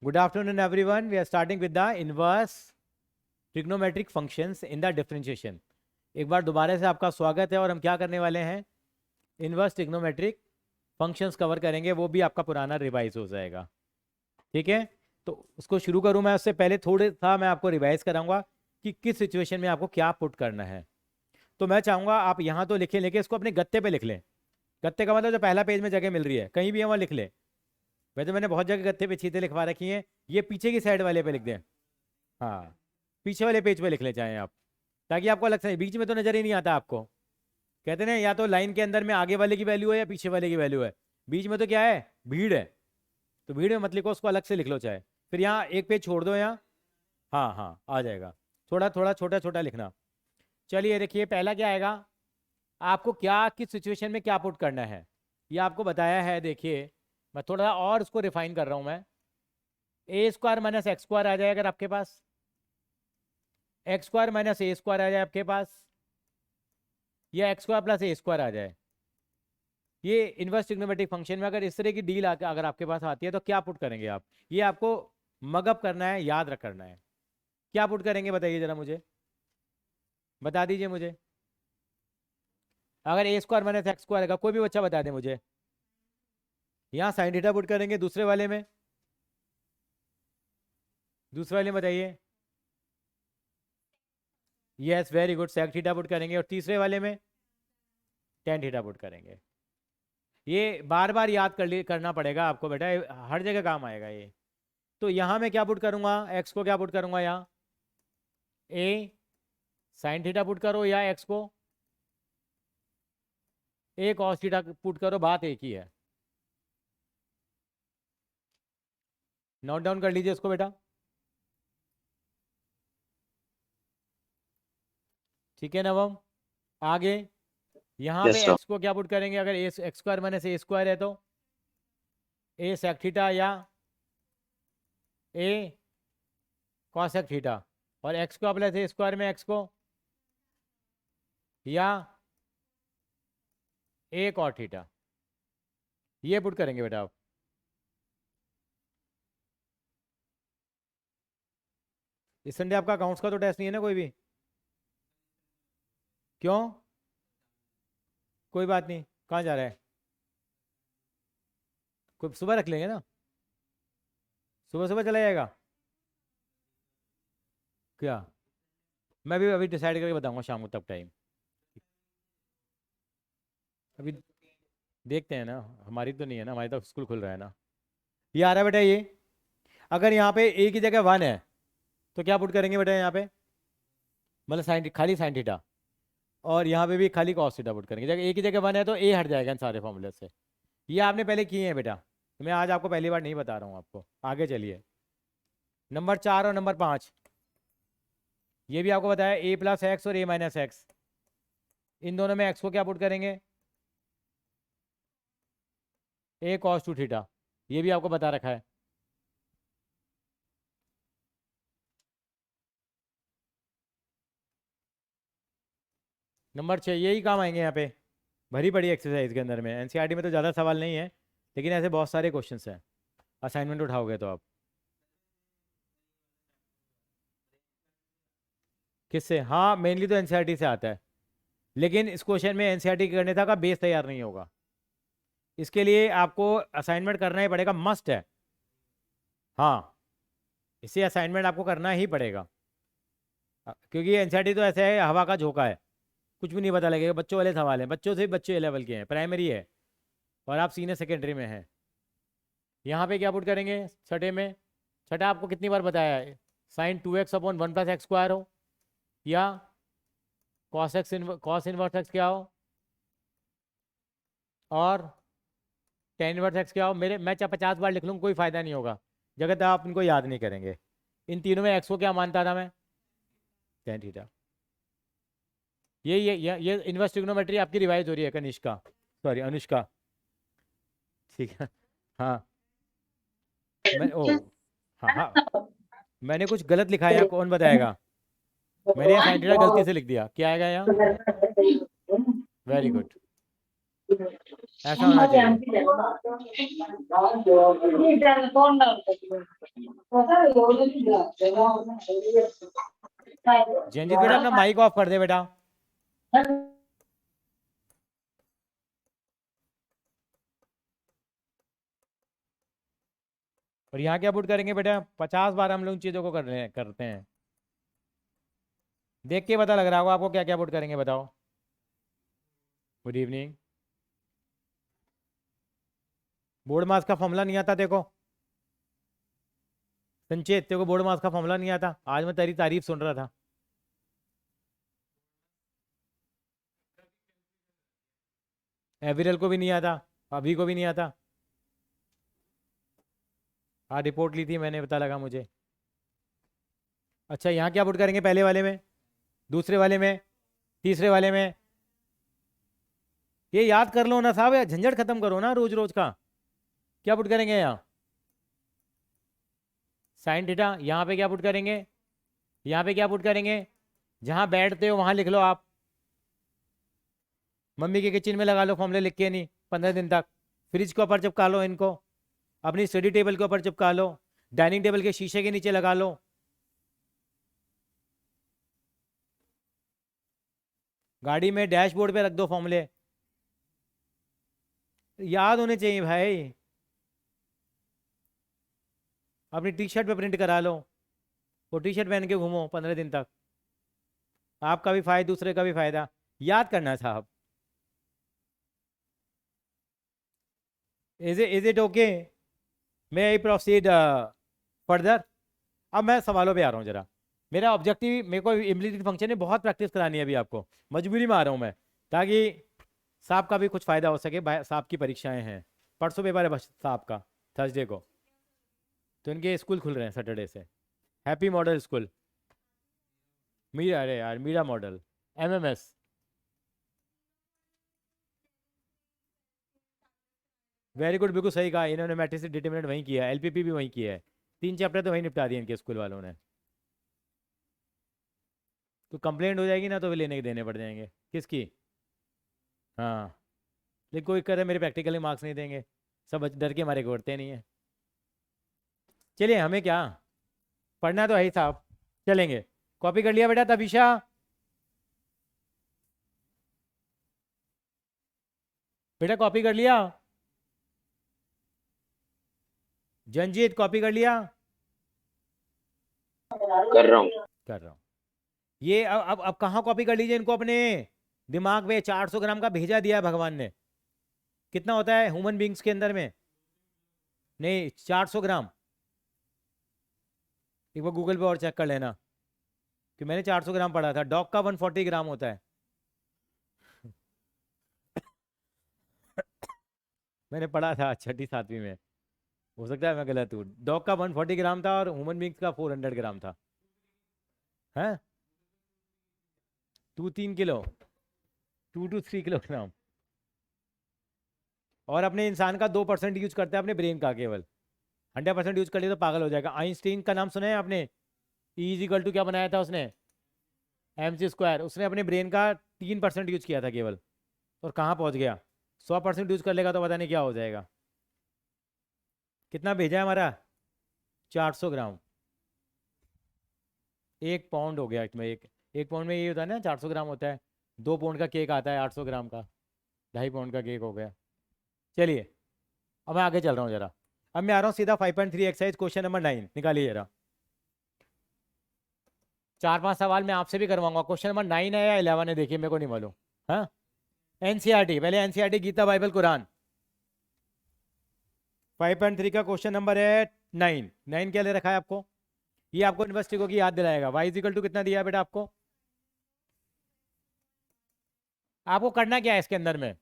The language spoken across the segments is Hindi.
Good afternoon, everyone. We are starting with the inverse trigonometric functions in the differentiation. एक बार दोबारा से आपका स्वागत है और हम क्या करने वाले हैं, इनवर्स ट्रिग्नोमेट्रिक फंक्शंस कवर करेंगे, वो भी आपका पुराना रिवाइज हो जाएगा। ठीक है, तो उसको शुरू करूं मैं, उससे पहले थोड़ा सा मैं आपको रिवाइज कराऊंगा कि किस सिचुएशन में आपको क्या पुट करना है। तो मैं चाहूंगा आप यहाँ तो लिखें, लेकिन इसको अपने गत्ते पे लिख लें। गत्ते का मतलब जो पहला पेज में जगह मिल रही है कहीं भी है वहाँ लिख लें। वैसे मैंने बहुत जगह गत्ते पे चीजें लिखवा रखी हैं, ये पीछे की साइड वाले पे लिख दें। हाँ, पीछे वाले पेज पे लिख ले चाहें आप, ताकि आपको अलग से, बीच में तो नजर ही नहीं आता आपको। कहते हैं या तो लाइन के अंदर में आगे वाले की वैल्यू है या पीछे वाले की वैल्यू है, बीच में तो क्या है, भीड़ है। तो भीड़ में मत लिखो, उसको अलग से लिख लो चाहे, फिर यहाँ एक पेज छोड़ दो यहाँ। हाँ हाँ, आ जाएगा। थोड़ा थोड़ा छोटा छोटा लिखना। चलिए देखिए, पहला क्या आएगा, आपको क्या किस सिचुएशन में क्या पुट करना है ये आपको बताया है। देखिए मैं थोड़ा और उसको रिफाइन कर रहा हूँ। मैं ए स्क्वायर माइनस एक्स स्क्वायर आ जाए अगर आपके पास, एक्स स्क्वायर माइनस ए स्क्वायर आ जाए आपके पास, या एक्स स्क्वायर प्लस ए स्क्वायर आ जाए, ये इनवर्स ट्रिग्नोमेट्रिक फंक्शन में अगर इस तरह की डील अगर आपके पास आती है तो क्या पुट करेंगे आप, ये आपको मगअप करना है, याद रख करना है। क्या पुट करेंगे बताइए जरा, मुझे बता दीजिए मुझे। अगर ए स्क्वायर माइनस एक्स स्क्वायर का कोई भी बच्चा बता दे मुझे। यहाँ साइन थीटा पुट करेंगे, दूसरे वाले में, दूसरे वाले में बताइए। Yes, very good, sec theta put करेंगे। और तीसरे वाले में टेन थीटा पुट करेंगे। ये बार बार याद करना पड़ेगा आपको बेटा, हर जगह काम आएगा ये। तो यहाँ मैं क्या पुट करूँगा, एक्स को क्या पुट करूँगा, यहाँ ए साइन थीटा पुट करो, या एक्स को ए कॉस थीटा पुट करो, बात एक ही है। नोट डाउन कर लीजिए इसको बेटा, ठीक है नवम। आगे यहाँ पे एक्स को क्या पुट करेंगे, अगर ए एक्स स्क्वायर माइनस ए स्क्वायर है तो ए सेक थीटा या ए कॉसेक थीटा, और एक्स को प्लस ए स्क्वायर में एक्स को, या ए कॉट थीटा, ये पुट करेंगे बेटा आप। इस संडे आपका अकाउंट्स का तो टेस्ट नहीं है ना कोई भी? क्यों? कोई बात नहीं, कहाँ जा रहा है? कोई सुबह रख लेंगे ना, सुबह सुबह चला जाएगा क्या? मैं भी अभी डिसाइड करके बताऊंगा शाम को तब टाइम। अभी देखते हैं ना, हमारी तो नहीं है ना, हमारी तो स्कूल खुल रहा है ना। ये आ रहा है बेटा ये। अगर यहाँ पे ए की जगह 1 है तो क्या पुट करेंगे बेटा यहाँ पे, मतलब साइन, खाली साइन थीटा, और यहाँ पे भी खाली कॉस थीटा पुट करेंगे। जगह ए की जगह 1 है तो ए हट जाएगा इन सारे फॉर्मूले से। ये आपने पहले किए हैं बेटा, तो मैं आज आपको पहली बार नहीं बता रहा हूँ आपको। आगे चलिए, नंबर 4 और नंबर 5, ये भी आपको बताया, ए प्लस एक्स और ए माइनस एक्स, इन दोनों में एक्स को क्या पुट करेंगे, ए कॉस टू थीटा, ये भी आपको बता रखा है। नंबर 6, यही काम आएंगे यहाँ पे, भरी पड़ी एक्सरसाइज के अंदर में। एनसीईआरटी में तो ज़्यादा सवाल नहीं है, लेकिन ऐसे बहुत सारे क्वेश्चंस हैं, असाइनमेंट उठाओगे तो आप। किससे? हाँ, मेनली तो एनसीईआरटी से आता है, लेकिन इस क्वेश्चन में एनसीईआरटी के गणित का बेस तैयार नहीं होगा। इसके लिए आपको असाइनमेंट करना ही पड़ेगा, मस्ट है। हाँ, इसे असाइनमेंट आपको करना ही पड़ेगा, क्योंकि एनसीईआरटी तो ऐसे है, हवा का झोंका है, कुछ भी नहीं पता लगेगा। बच्चों वाले सवाल हैं, बच्चों से बच्चे लेवल के हैं, प्राइमरी है, और आप सीनियर सेकेंडरी में हैं। यहाँ पे क्या पुट करेंगे छठे में? छठा आपको कितनी बार बताया है, sine 2x upon 1 plus x square हो, या cos x cos inverse x क्या हो, और टेन इनवर्स एक्स क्या हो। मैं चाहे 50 बार लिख लूँ कोई फायदा नहीं होगा, जगह तक आप इनको याद नहीं करेंगे। इन तीनों में एक्स को क्या मानता था मैं, टेन थीटा। ये इनवर्स ट्रिग्नोमेट्री आपकी रिवाइज हो रही है कनिष्का, सॉरी अनुष्का, ठीक है। हाँ हाँ हाँ, मैंने कुछ गलत लिखा है यहाँ, कौन बताएगा? मैंने यहाँ साइन थीटा गलती से लिख दिया, क्या आएगा यहाँ? वेरी गुड, ऐसा होना चाहिए। जंजीत बेटा अपना माइक ऑफ कर दे बेटा। और यहाँ क्या पुट करेंगे बेटा? 50 बार हम लोग चीजों को करते हैं। देख के पता लग रहा होगा आपको क्या क्या पुट करेंगे, बताओ। Good evening. बोर्ड मास का फॉर्मूला नहीं आता देखो। संचेत, तेरे को बोर्ड मास का फॉर्मूला नहीं आता? आज मैं तेरी तारीफ सुन रहा था। एविरल को भी नहीं आता, अभी को भी नहीं आता। हाँ, रिपोर्ट ली थी मैंने, पता लगा मुझे। अच्छा, यहाँ क्या पुट करेंगे? पहले वाले में, दूसरे वाले में, तीसरे वाले में। ये याद कर लो ना साहब, यार झंझट खत्म करो ना रोज रोज का। क्या पुट करेंगे यहाँ? Sine theta. यहाँ पे क्या पुट करेंगे? यहाँ पे क्या पुट करेंगे? जहाँ बैठते हो वहां लिख लो आप। मम्मी के किचन में लगा लो फॉर्मूले लिख के, नहीं 15 दिन तक। फ्रिज के ऊपर चिपका लो इनको, अपनी स्टडी टेबल के ऊपर चिपका लो, डाइनिंग टेबल के शीशे के नीचे लगा लो। गाड़ी में डैशबोर्ड पे रख दो फॉर्मूले, याद होने चाहिए भाई। अपनी टी शर्ट पे प्रिंट करा लो, वो टी शर्ट पहन के घूमो 15 दिन तक। आपका भी फायदा, दूसरे का भी फायदा। याद करना साहब। Is it okay? May I proceed further? अब मैं सवालों पे आ रहा हूँ जरा। मेरा ऑब्जेक्टिव, मेरे को इम्प्लीसिट फंक्शन में बहुत प्रैक्टिस करानी है अभी आपको, मजबूरी में आ रहा हूँ मैं, ताकि साहब का भी कुछ फायदा हो सके। साहब की परीक्षाएं हैं, परसों पेपर है बस साहब का, थर्सडे को। तो इनके स्कूल खुल रहे हैं सैटरडे से। हैप्पी मॉडल स्कूल, मीरा, अरे यार Meera model, MMS. Very good, बिल्कुल सही कहा इन्होंने। मैट्रिक्स डिटरमिनेंट वहीं किया है, एलपीपी भी वहीं किया है। 3 चैप्टर तो वहीं निपटा दिए इनके स्कूल वालों ने। तो कंप्लेंट हो जाएगी ना तो वे लेने के देने पड़ जाएंगे। किसकी? हाँ, लेकिन कोई करे मेरे प्रैक्टिकल के मार्क्स नहीं देंगे, सब डर के मारे करते नहीं है। चलिए, हमें क्या पढ़ना तो है ही साहब, चलेंगे। कॉपी कर लिया बेटा तबीशा? बेटा कॉपी कर लिया? जंजीत कॉपी कर लिया? कर रहा हूँ। कर रहा हूँ। ये अब कहाँ कॉपी कर लीजिए इनको अपने दिमाग में। 400 ग्राम का भेजा दिया है भगवान ने। कितना होता है ह्यूमन बींग्स के अंदर में? नहीं, 400 ग्राम। एक बार गूगल पे और चेक कर लेना, कि मैंने 400 ग्राम पढ़ा था। डॉग का 140 ग्राम होता है। मैंने पढ़ा था 6ठी 7वीं में, हो सकता है मैं गलत हूँ। डॉग का 140 ग्राम था और ह्यूमन बींग्स का 400 ग्राम था। है 2-3 किलो, 2 to 3 किलोग्राम। और अपने इंसान का 2% यूज करता है अपने ब्रेन का केवल। 100% यूज कर लिया तो पागल हो जाएगा। आइंस्टीन का नाम सुना है आपने? ई इज इक्वल टू क्या बनाया था उसने? mc²। उसने अपने ब्रेन का 3% यूज किया था केवल, और कहाँ पहुंच गया? 100% यूज कर लेगा तो पता नहीं क्या हो जाएगा। कितना भेजा है हमारा? 400 ग्राम। 1 पाउंड हो गया इसमें। एक पाउंड में ये होता है ना, 400 ग्राम होता है। 2 पाउंड का केक आता है 800 ग्राम का, 2.5 पाउंड का केक हो गया। चलिए, अब मैं आगे चल रहा हूँ जरा। अब मैं आ रहा हूँ सीधा 5.3 एक्सरसाइज क्वेश्चन नंबर 9। निकालिए जरा। 4-5 सवाल मैं आपसे भी करवाऊंगा। क्वेश्चन नंबर 9 है या 11 है, देखिए मेरे को नहीं मालूम। हाँ, एनसीईआरटी, पहले एनसीईआरटी गीता बाइबल कुरान। 5.3 का क्वेश्चन नंबर है 9। 9 क्या ले रखा है आपको? ये आपको इन्वेस्टिगो की याद दिलाएगा। वाई इज इक्वल टू कितना दिया है बेटा आपको? आपको करना क्या है इसके अंदर में?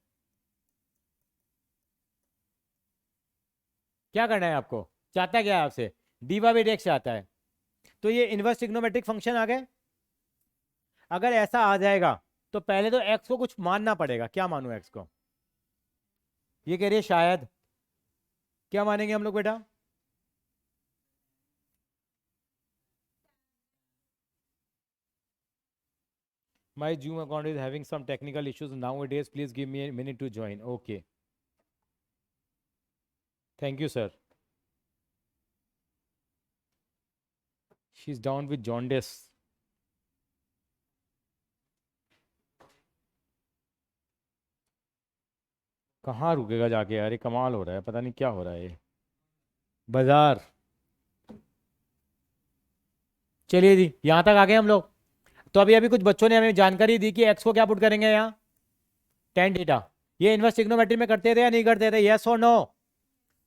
क्या करना है आपको? चाहता क्या है आपसे? डीवा बाई डेक्स चाहता है। तो ये इनवर्स ट्रिग्नोमेट्रिक फंक्शन आ गए। अगर ऐसा आ जाएगा तो पहले तो एक्स को कुछ मानना पड़ेगा। क्या मानू एक्स को? ये कह रही है शायद। क्या मानेंगे हम लोग बेटा? My Zoom account is having some technical issues nowadays. Please give me a minute to join. Okay. Thank you, sir. She is down with jaundice. कहाँ रुकेगा जाके यार, ये कमाल हो रहा है, पता नहीं क्या हो रहा है ये बाजार। चलिए जी, यहाँ तक आ गए हम लोग। तो अभी अभी कुछ बच्चों ने हमें जानकारी दी कि एक्स को क्या पुट करेंगे यहाँ, टेन थीटा। ये इन्वर्स ट्रिग्नोमेट्री में करते थे या नहीं करते थे, यस और नो?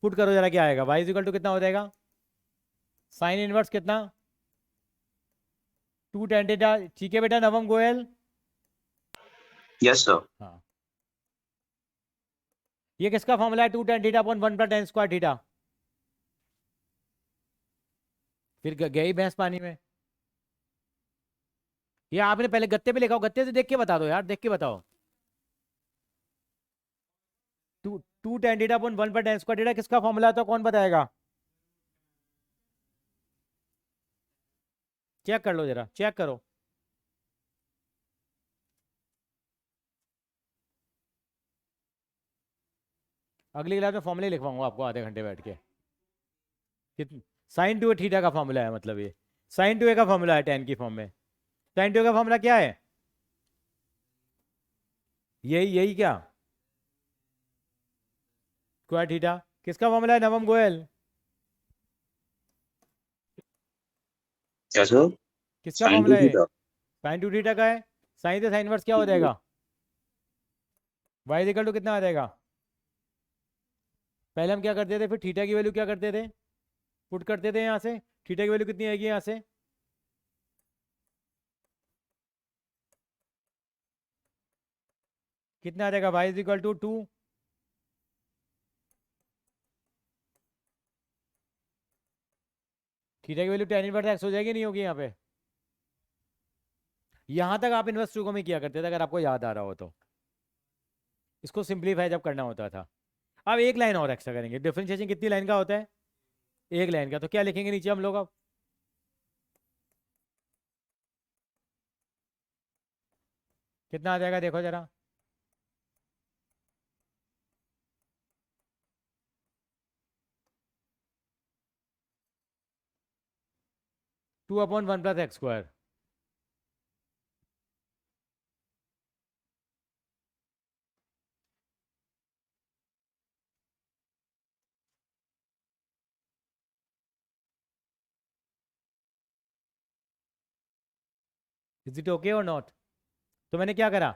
पुट करो जरा, क्या आएगा? वाई इज इक्वल टू कितना हो जाएगा, साइन इनवर्स कितना, 2 टेन थीटा। ठीक है बेटा नवम गोयल? Yes sir. हाँ, ये किसका फॉर्मूला है, 2 tan theta upon 1 plus ten square theta. फिर गई भैंस पानी में। ये आपने पहले गत्ते पे लिखा हो, गत्ते से देख के बता दो यार, देख के बताओ। 2 tan theta upon 1 plus ten square theta किसका फॉर्मूला है, तो कौन बताएगा? चेक कर लो जरा, चेक करो। अगली क्लास में फॉर्मूले लिखवाऊंगा आपको आधे घंटे बैठ के। कितनी साइन टू ए थीटा का फॉर्मूला है, मतलब ये साइन टू ए का फॉर्मूला है टेन की फॉर्म में। साइन टू ए का फॉर्मूला क्या है, यही यही क्या, स्क्वायर थीटा। किसका फॉर्मूला है नवम गोयल? क्या सर? किसका साइन फॉर्मूला टू है? थीटा। साइन टू थीटा का है। साइन से साइन वर्स क्या हो जाएगा, वाई इक्वल टू कितना आ जाएगा? पहले हम क्या करते थे, फिर थीटा की वैल्यू क्या करते थे, पुट करते थे यहाँ से। थीटा की वैल्यू कितनी आएगी यहाँ से, कितना आ जाएगा, y is equal to 2। Theta की वैल्यू टेन इनवर्स एक्स हो जाएगी, नहीं होगी यहाँ पे? यहां तक आप इन्वर्स ट्रिगो में किया करते थे, अगर आपको याद आ रहा हो तो। इसको सिंप्लीफाई जब करना होता था। अब एक लाइन और एक्स्ट्रा करेंगे। डिफरेंशिएशन कितनी लाइन का होता है, एक लाइन का। तो क्या लिखेंगे नीचे हम लोग अब, कितना आ जाएगा देखो जरा, two upon 1 plus x square. Is it okay और नॉट? तो मैंने क्या करा,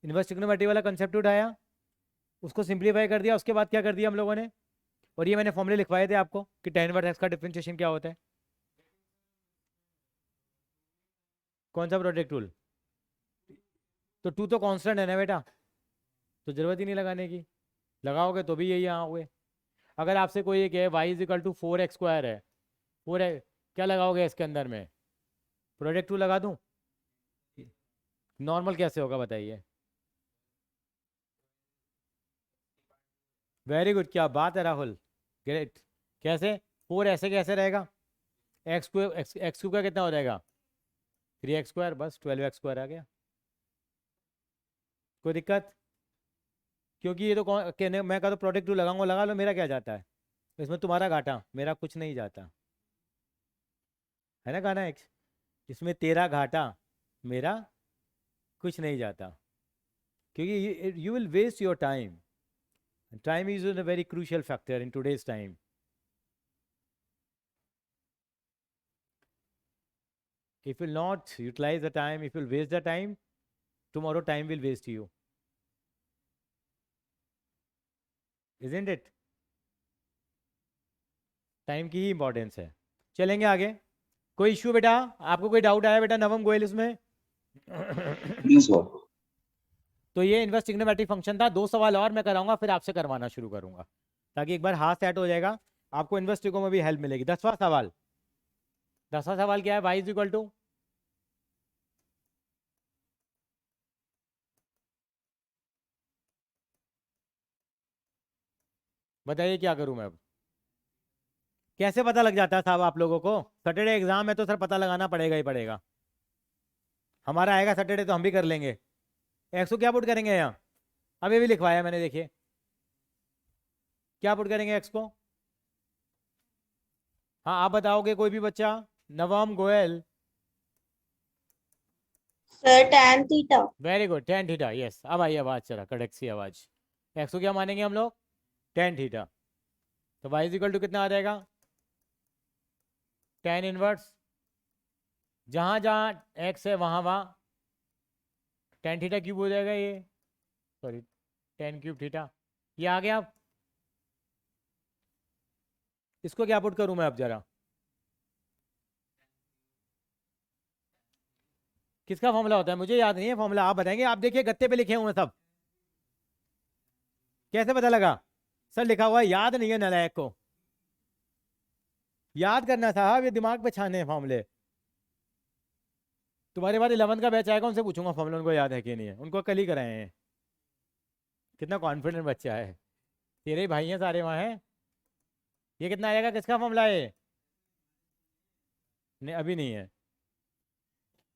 इन्वर्स ट्रिग्नोमेट्री वाला कंसेप्ट उठाया, उसको सिंप्लीफाई कर दिया, उसके बाद क्या कर दिया हम लोगों ने, और ये मैंने फॉर्मूले लिखवाए थे आपको कि tan इनवर्स एक्स का डिफरेंशिएशन क्या होता है। कौन सा प्रोडक्ट रूल? तो 2 तो कांस्टेंट है ना बेटा, तो जरूरत ही नहीं लगाने की। लगाओगे तो भी यही यहाँ हुए। अगर आपसे कोई ये कहे y is equal to 4x square है, 4 क्या लगाओगे इसके अंदर में, प्रोडक्ट रूल लगा दूं? नॉर्मल कैसे होगा बताइए? वेरी गुड, क्या बात है राहुल, ग्रेट। कैसे 4 ऐसे कैसे रहेगा, एक्स क्यू एक्स क्यू का कितना हो जाएगा, 3x स्क्वायर, बस 12x स्क्वायर आ गया। कोई दिक्कत? क्योंकि ये तो कहने मैं कहा तो प्रोडक्ट रूल लगाऊंगा, लगा लो, मेरा क्या जाता है इसमें, तुम्हारा घाटा, मेरा कुछ नहीं जाता है ना गाना एक, इसमें तेरा घाटा मेरा कुछ नहीं जाता, क्योंकि you will waste your time. Time is a very crucial factor in today's time. If you will not utilize the time, if you will waste the time, tomorrow time will waste you, isn't it? Time की ही इंपॉर्टेंस है। चलेंगे आगे। कोई इश्यू बेटा, आपको कोई डाउट आया बेटा नवम गोयल इसमें? Please sir. तो ये इनवर्स ट्रिग्नोमेट्रिक फंक्शन था। 2 सवाल और मैं कराऊंगा, फिर आपसे करवाना शुरू करूंगा, ताकि एक बार हाथ सेट हो जाएगा, आपको इनवर्स ट्रिगो में भी हेल्प मिलेगी। 10वां सवाल, 10वां सवाल क्या है, वाई इज इक्वल टू, बताइए क्या करूं मैं अब? कैसे पता लग जाता है साहब आप लोगों को? सैटरडे एग्जाम है तो सर पता लगाना पड़ेगा ही पड़ेगा। हमारा आएगा सैटरडे तो हम भी कर लेंगे। एक्स को क्या पुट करेंगे यहाँ, अभी भी लिखवाया मैंने, देखिए क्या पुट करेंगे एक्स को। हाँ आप बताओगे कोई भी बच्चा, नवम Goyal, sir tan theta. Very good, tan theta, yes. अब आई आवाज, चला कड़क सी आवाज। एक्स को क्या मानेंगे हम लोग? Tan theta. तो वाई इज इक्वल टू कितना आ जाएगा? टेन इनवर्स, जहां जहां एक्स है वहां वहां टेन थीटा क्यूब हो जाएगा ये, सॉरी टेन क्यूब थीटा। ये आ गया। अब इसको क्या पुट करूं मैं अब जरा? किसका फॉर्मूला होता है? मुझे याद नहीं है फॉर्मूला, आप बताएंगे। आप देखिए गत्ते पे लिखे हुए हैं सब। कैसे पता लगा? सर लिखा हुआ है, याद नहीं है नालायक को। याद करना साहब, ये दिमाग पे छाने हैं फॉर्मूले। तुम्हारे बाद 11th का बैच आएगा, उनसे पूछूंगा फॉर्मूला उनको याद है कि नहीं है। उनको कल ही कराए हैं। कितना कॉन्फिडेंट बच्चा है। तेरे ही भाई हैं सारे वहाँ हैं। ये कितना आएगा? किसका फॉर्मूला है ये? नहीं, अभी नहीं है।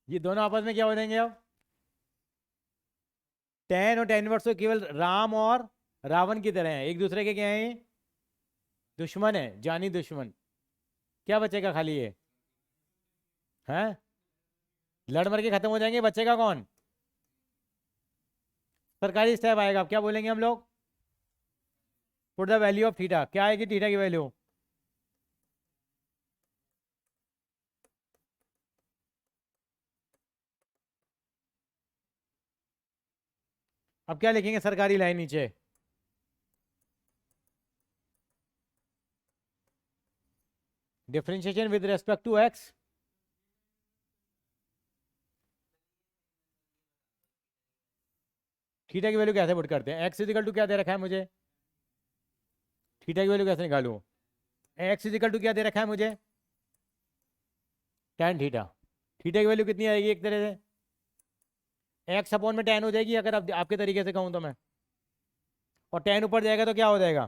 ये दोनों आपस में क्या हो जाएंगे अब? टेन और टेन वर्स तो केवल राम और रावण की तरह है, एक दूसरे के क्या है ये? दुश्मन है, जानी दुश्मन। क्या बचेगा खाली ये? हैं? लड़ मर के खत्म हो जाएंगे, बचेगा कौन? सरकारी स्टेप आएगा। अब क्या बोलेंगे हम लोग? Put the value of theta. क्या आएगी थीटा की वैल्यू? अब क्या लिखेंगे सरकारी लाइन नीचे? Differentiation with respect to x. Theta की वैल्यू कैसे पुट करते हैं? एक्स इजिकल टू क्या दे रखा है मुझे? थीटा की वैल्यू कैसे निकालूं? एक्स इजिकल टू क्या दे रखा है मुझे? Tan theta. थीटा की वैल्यू कितनी आएगी एक तरह से? एक्स अपॉन में टेन हो जाएगी अगर आप आपके तरीके से कहूँ तो मैं। और टेन ऊपर जाएगा तो क्या हो जाएगा?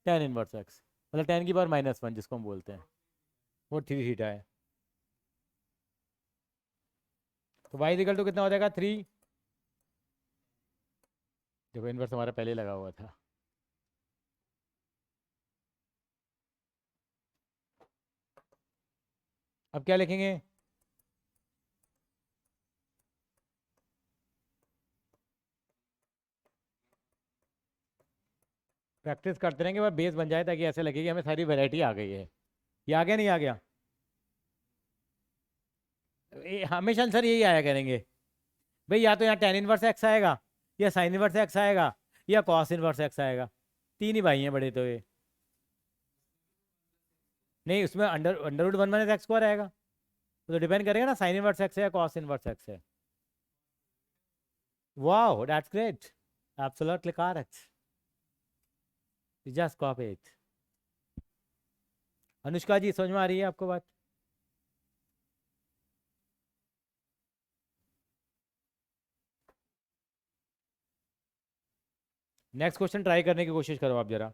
टेन इनवर्स एक्स, मतलब टेन की पावर -1 जिसको हम बोलते हैं, वो थ्री थीटा है। तो वाई इजिकल टू कितना हो जाएगा? 3। देखो इनवर्स हमारा पहले लगा हुआ था। अब क्या लिखेंगे? प्रैक्टिस करते रहेंगे, बस बेस बन जाए, ताकि ऐसे लगे कि हमें सारी वैरायटी आ गई है। ये आ गया नहीं आ गया? हमेशा आंसर यही आया करेंगे भाई, या तो यहाँ टेन इनवर्स एक्स आएगा, या साइन इनवर्स एक्स आएगा, या कॉस इनवर्स एक्स आएगा। तीन ही भाई हैं बड़े तो ये। नहीं, उसमें under under root one minus x square आएगा। तो डिपेंड करेगा ना साइन इनवर्स एक्स है या कॉस इनवर्स एक्स है। Wow that's great, absolutely correct, just copy it. Anushka ji समझ में आ रही है आपको बात? नेक्स्ट क्वेश्चन ट्राई करने की कोशिश करो आप जरा।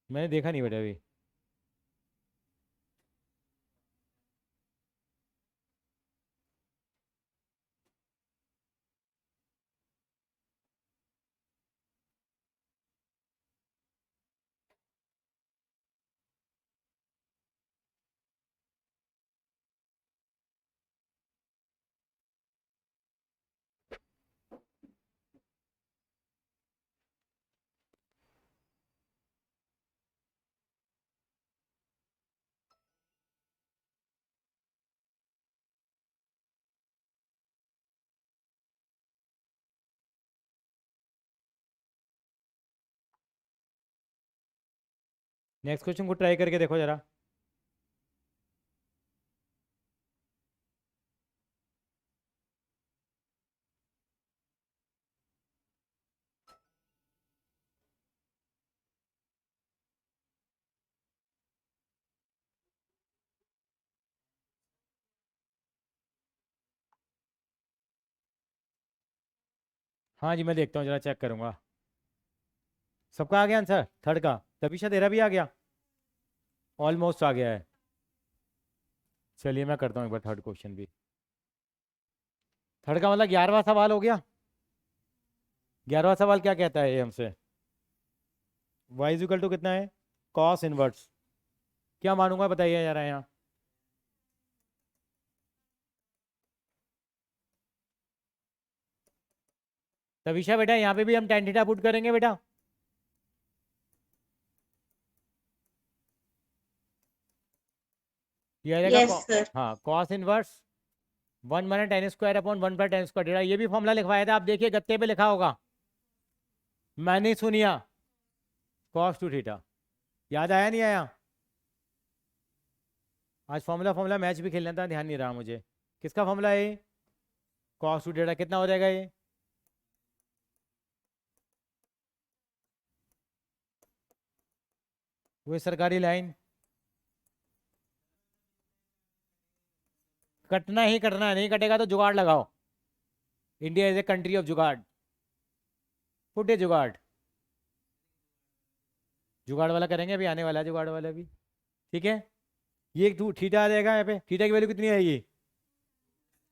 मैंने देखा नहीं बेटा अभी। नेक्स्ट क्वेश्चन को ट्राई करके देखो जरा। हाँ जी, मैं देखता हूँ जरा, चेक करूंगा। सबका आ गया आंसर? थर्ड का तभी शायद तेरा भी आ गया। ऑलमोस्ट आ गया है। चलिए मैं करता हूँ एक बार थर्ड क्वेश्चन भी। थर्ड का मतलब 11वां सवाल हो गया। 11वां सवाल क्या कहता है ये हमसे? y इज इक्वल टू कितना है? Cos inverse. क्या मानूंगा बताइए जरा यहाँ। तविशा बेटा यहाँ पे भी हम tan थीटा पुट करेंगे बेटा। ये आ जाएगा Yes, sir. हाँ cos inverse 1/tan² upon 1/tan²। ये भी फॉर्मूला लिखवाया था, आप देखिए गत्ते पे लिखा होगा, मैंने सुनिया। cos 2 थीटा याद आया नहीं आया? आज फॉर्मूला फॉर्मूला मैच भी खेलना था, ध्यान नहीं रहा मुझे। किसका फॉर्मूला है ये? cos 2 थीटा कितना हो जाएगा ये? वो सरकारी लाइन कटना ही कटना, नहीं कटेगा तो जुगाड़ लगाओ। India is a country of जुगाड़। पुट ए जुगाड़। जुगाड़ वाला करेंगे, अभी आने वाला है जुगाड़ वाला भी। ठीक है, ये टू थीटा आ जाएगा। यहाँ पे थीटा की वैल्यू कितनी आएगी?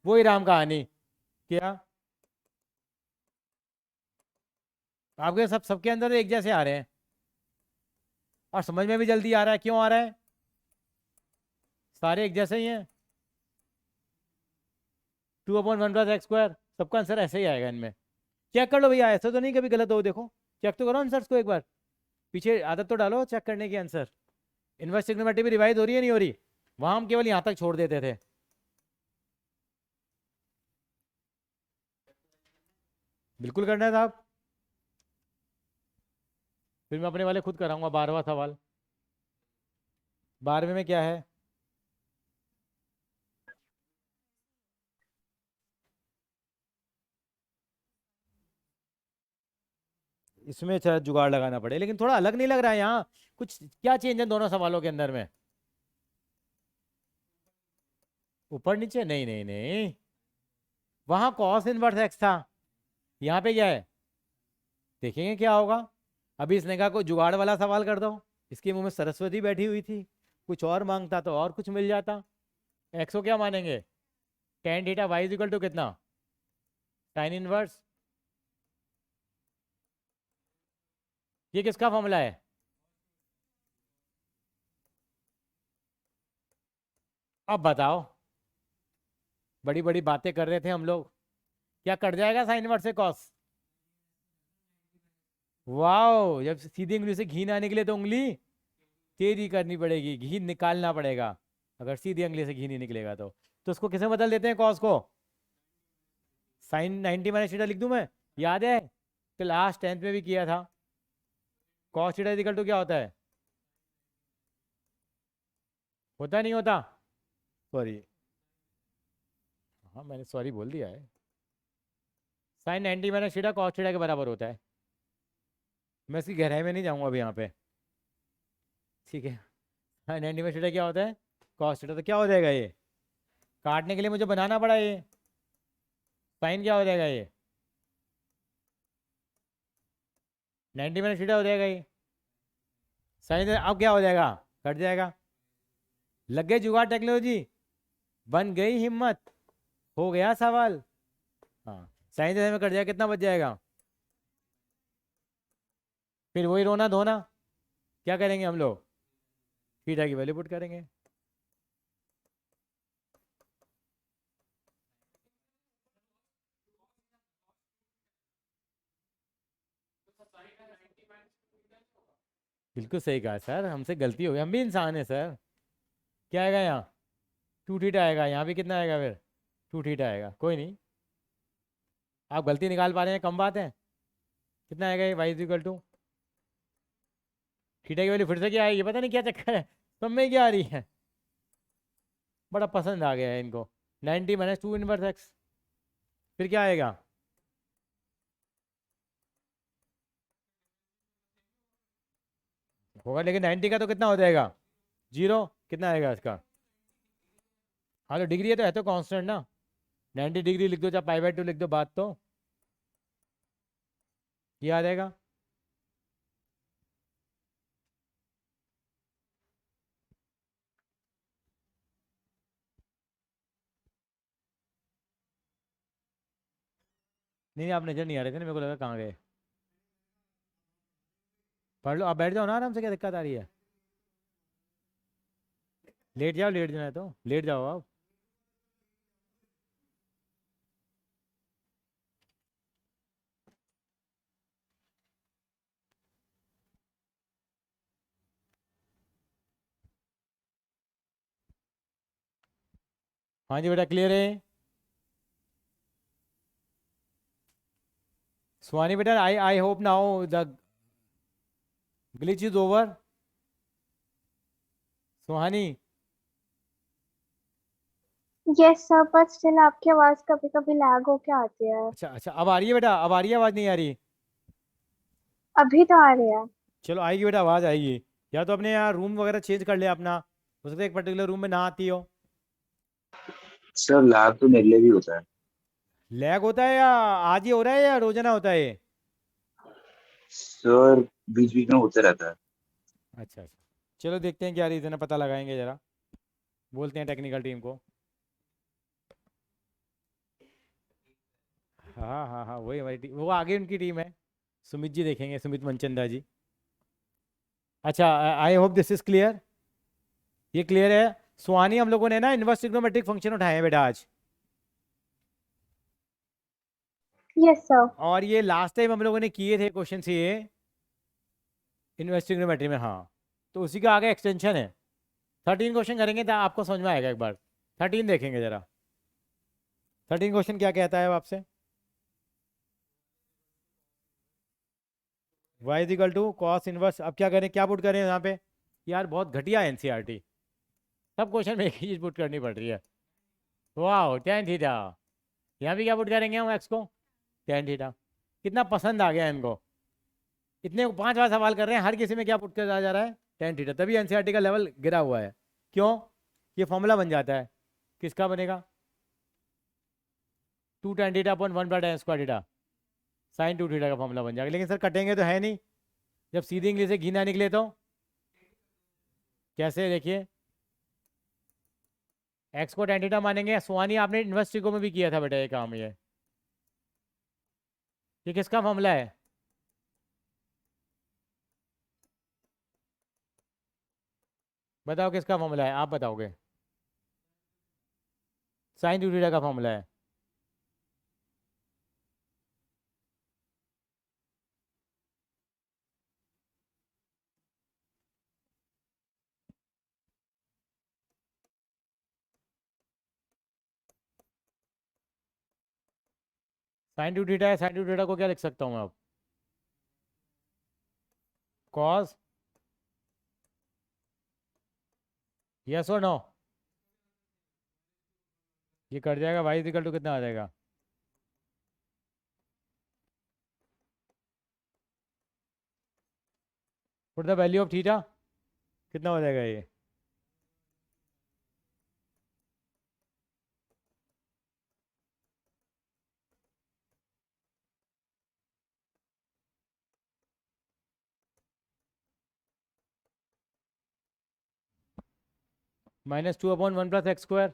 वही राम कहानी। क्या आपके सबके अंदर तो एक जैसे आ रहे हैं और समझ में भी जल्दी आ रहा है? क्यों आ रहा है? सारे एक जैसे ही हैं। 2/1+x², सबका आंसर ऐसे ही आएगा इनमें। चेक कर लो भैया, ऐसा तो नहीं कभी गलत हो, देखो चेक तो करो आंसर्स को एक बार, पीछे आदत तो डालो चेक करने की आंसर। इनवर्स ट्रिग्नोमेट्री भी रिवाइज हो रही है नहीं हो रही? वहां हम केवल यहां तक छोड़ देते थे। बिल्कुल करना है साहब। फिर मैं अपने वाले खुद कराऊंगा। 12वां सवाल, 12वें में क्या है? इसमें शायद जुगाड़ लगाना पड़े, लेकिन थोड़ा अलग नहीं लग रहा है यहाँ? कुछ क्या चेंज है दोनों सवालों के अंदर में? ऊपर नीचे? नहीं नहीं नहीं, वहां कॉस इनवर्स एक्स था, यहाँ पे क्या है देखेंगे क्या होगा। अभी इसने कहा कोई जुगाड़ वाला सवाल कर दो, इसके मुंह में सरस्वती बैठी हुई थी, कुछ और मांगता तो और कुछ मिल जाता। एक्स को क्या मानेंगे? tan theta y is equal to कितना? Sine inverse. ये किसका फॉर्मूला है? अब बताओ, बड़ी बड़ी बातें कर रहे थे हम लोग, क्या कट जाएगा साइन इनवर्स से कॉस? वाओ, जब सीधी उंगली से घी ना निकले तो उंगली तेजी करनी पड़ेगी, घी निकालना पड़ेगा। अगर सीधी उंगली से घी नहीं निकलेगा तो उसको किसे बदल देते हैं कॉस को? साइन 90 - थीटा लिख दूं मैं? याद है क्लास 10th में भी किया था। कॉस थीटा इक्वल टू क्या होता है? होता नहीं होता? सॉरी, हाँ मैंने सॉरी बोल दिया है। साइन 90 - थीटा कॉस थीटा के बराबर होता है। मैं इसकी गहराई में नहीं जाऊंगा अभी यहाँ पे, ठीक है। साइन 90 - थीटा क्या होता है? Cos theta. तो क्या हो जाएगा ये? काटने के लिए मुझे बनाना पड़ा ये। साइन क्या हो जाएगा ये? 90 - थीटा हो जाएगा ये। साइन अब क्या हो जाएगा? कट जाएगा। लग गए जुगाड़ टेक्नोलॉजी, बन गई हिम्मत, हो गया सवाल। हाँ, साइन में कट जाएगा, कितना बच जाएगा? फिर वही रोना धोना, क्या करेंगे हम लोग? थीटा की वैल्यू पुट करेंगे। बिल्कुल सही कहा सर, हमसे गलती हो गई, हम भी इंसान है सर। क्या आएगा यहाँ? 2 थीटा आएगा, यहाँ भी कितना आएगा फिर? 2 थीटा आएगा, कोई नहीं। आप गलती निकाल पा रहे हैं, कम बात है। कितना आएगा ये? वाई इक्वल टू थीटा की वैल्यू फिर से क्या आएगी? पता नहीं क्या चक्कर है, सब में क्या आ रही है। बड़ा पसंद आ गया है इनको। 90 - 2 इनवर्स एक्स, फिर क्या आएगा? होगा, लेकिन 90 का तो कितना हो जाएगा? 0। कितना आएगा इसका? हाँ तो डिग्री है तो कांस्टेंट ना। 90 डिग्री लिख दो, चाहे π/2 लिख दो, बात तो ये आ जाएगा। नहीं आप नजर नहीं आ रहे थे ना, मेरे को लगा कहाँ गए। पढ़ लो, आप बैठ जाओ ना आराम से, क्या दिक्कत आ रही है? लेट जाओ, लेट जाना है तो लेट जाओ आप। हाँ जी बेटा, क्लियर है। सुहानी बेटा, I I hope now the glitch is over. Suhani, yes sir, पर स्टिल आपकी आवाज कभी कभी लैग होके आती है। अच्छा अच्छा, अब आ रही है बेटा? अब आ रही है आवाज़, नहीं आ रही? अभी तो आ रही है। चलो आएगी बेटा, आवाज़ आएगी। या तो अपने यहाँ रूम वगैरह चेंज कर ले अपना, हो सकता है एक पर्टिकुलर रूम में ना आती हो। सर लैब तो मेरे लिए भी होता है। लैग होता है या आज ही हो रहा है या रोजाना होता है ये? सर बीच बीच में होते रहता है। अच्छा अच्छा, चलो देखते हैं क्या रीज़न है, पता लगाएंगे ज़रा, बोलते हैं टेक्निकल टीम को। हाँ हाँ हाँ, वही हमारी टीम, वो आगे उनकी टीम है। सुमित जी देखेंगे, सुमित मनचंदा जी। अच्छा, I hope this is clear. ये क्लियर है। सुहानी, हम लोगों ने ना इनवर्स ट्रिग्नोमेट्रिक फंक्शन उठाए हैं बेटा आज। Yes sir. और ये लास्ट टाइम हम लोगों ने किए थे क्वेश्चन ये इनवर्स ट्रिग्नोमेट्री में, हाँ। तो उसी का आगे एक्सटेंशन है। 13 क्वेश्चन करेंगे तो आपको समझ में आएगा एक बार। 13 देखेंगे जरा। 13 क्वेश्चन क्या कहता है अब आपसे? Y is equal to cos inverse, अब क्या करें, क्या पुट करें यहाँ पे? यार बहुत घटिया एनसीईआरटी, सब क्वेश्चन में एक ही चीज पुट करनी पड़ रही है। वाह, टेन थीटा। यहाँ भी क्या पुट करेंगे हम एक्स को? Tan theta. कितना पसंद आ गया इनको, इतने 5 बार सवाल कर रहे हैं, हर किसी में क्या पुट कर जा रहा है? Tan theta. तभी एनसीईआरटी का लेवल गिरा हुआ है। क्यों? ये फॉर्मूला बन जाता है, किसका बनेगा? 2 tan theta upon 1/tan² theta, sine 2 theta का फॉर्मूला बन जाएगा। लेकिन सर कटेंगे तो है नहीं, जब सीधी इंग्लिश से घी ना निकले तो कैसे? देखिए, एक्स को tan थीटा मानेंगे। सुहानी, आपने इनवर्स ट्रिको में भी किया था बेटा ये काम। ये किसका फॉर्मूला है? बताओ किसका फॉर्मूला है, आप बताओगे। साइन 2 थीटा का फॉर्मूला है। साइन 2 थीटा है, साइन 2 थीटा को क्या लिख सकता हूँ मैं अब? कॉस, यस और नो? ये कट जाएगा, वाई इक्वल टू कितना आ जाएगा? Put the value of theta, कितना हो जाएगा ये? -2/1 + x²।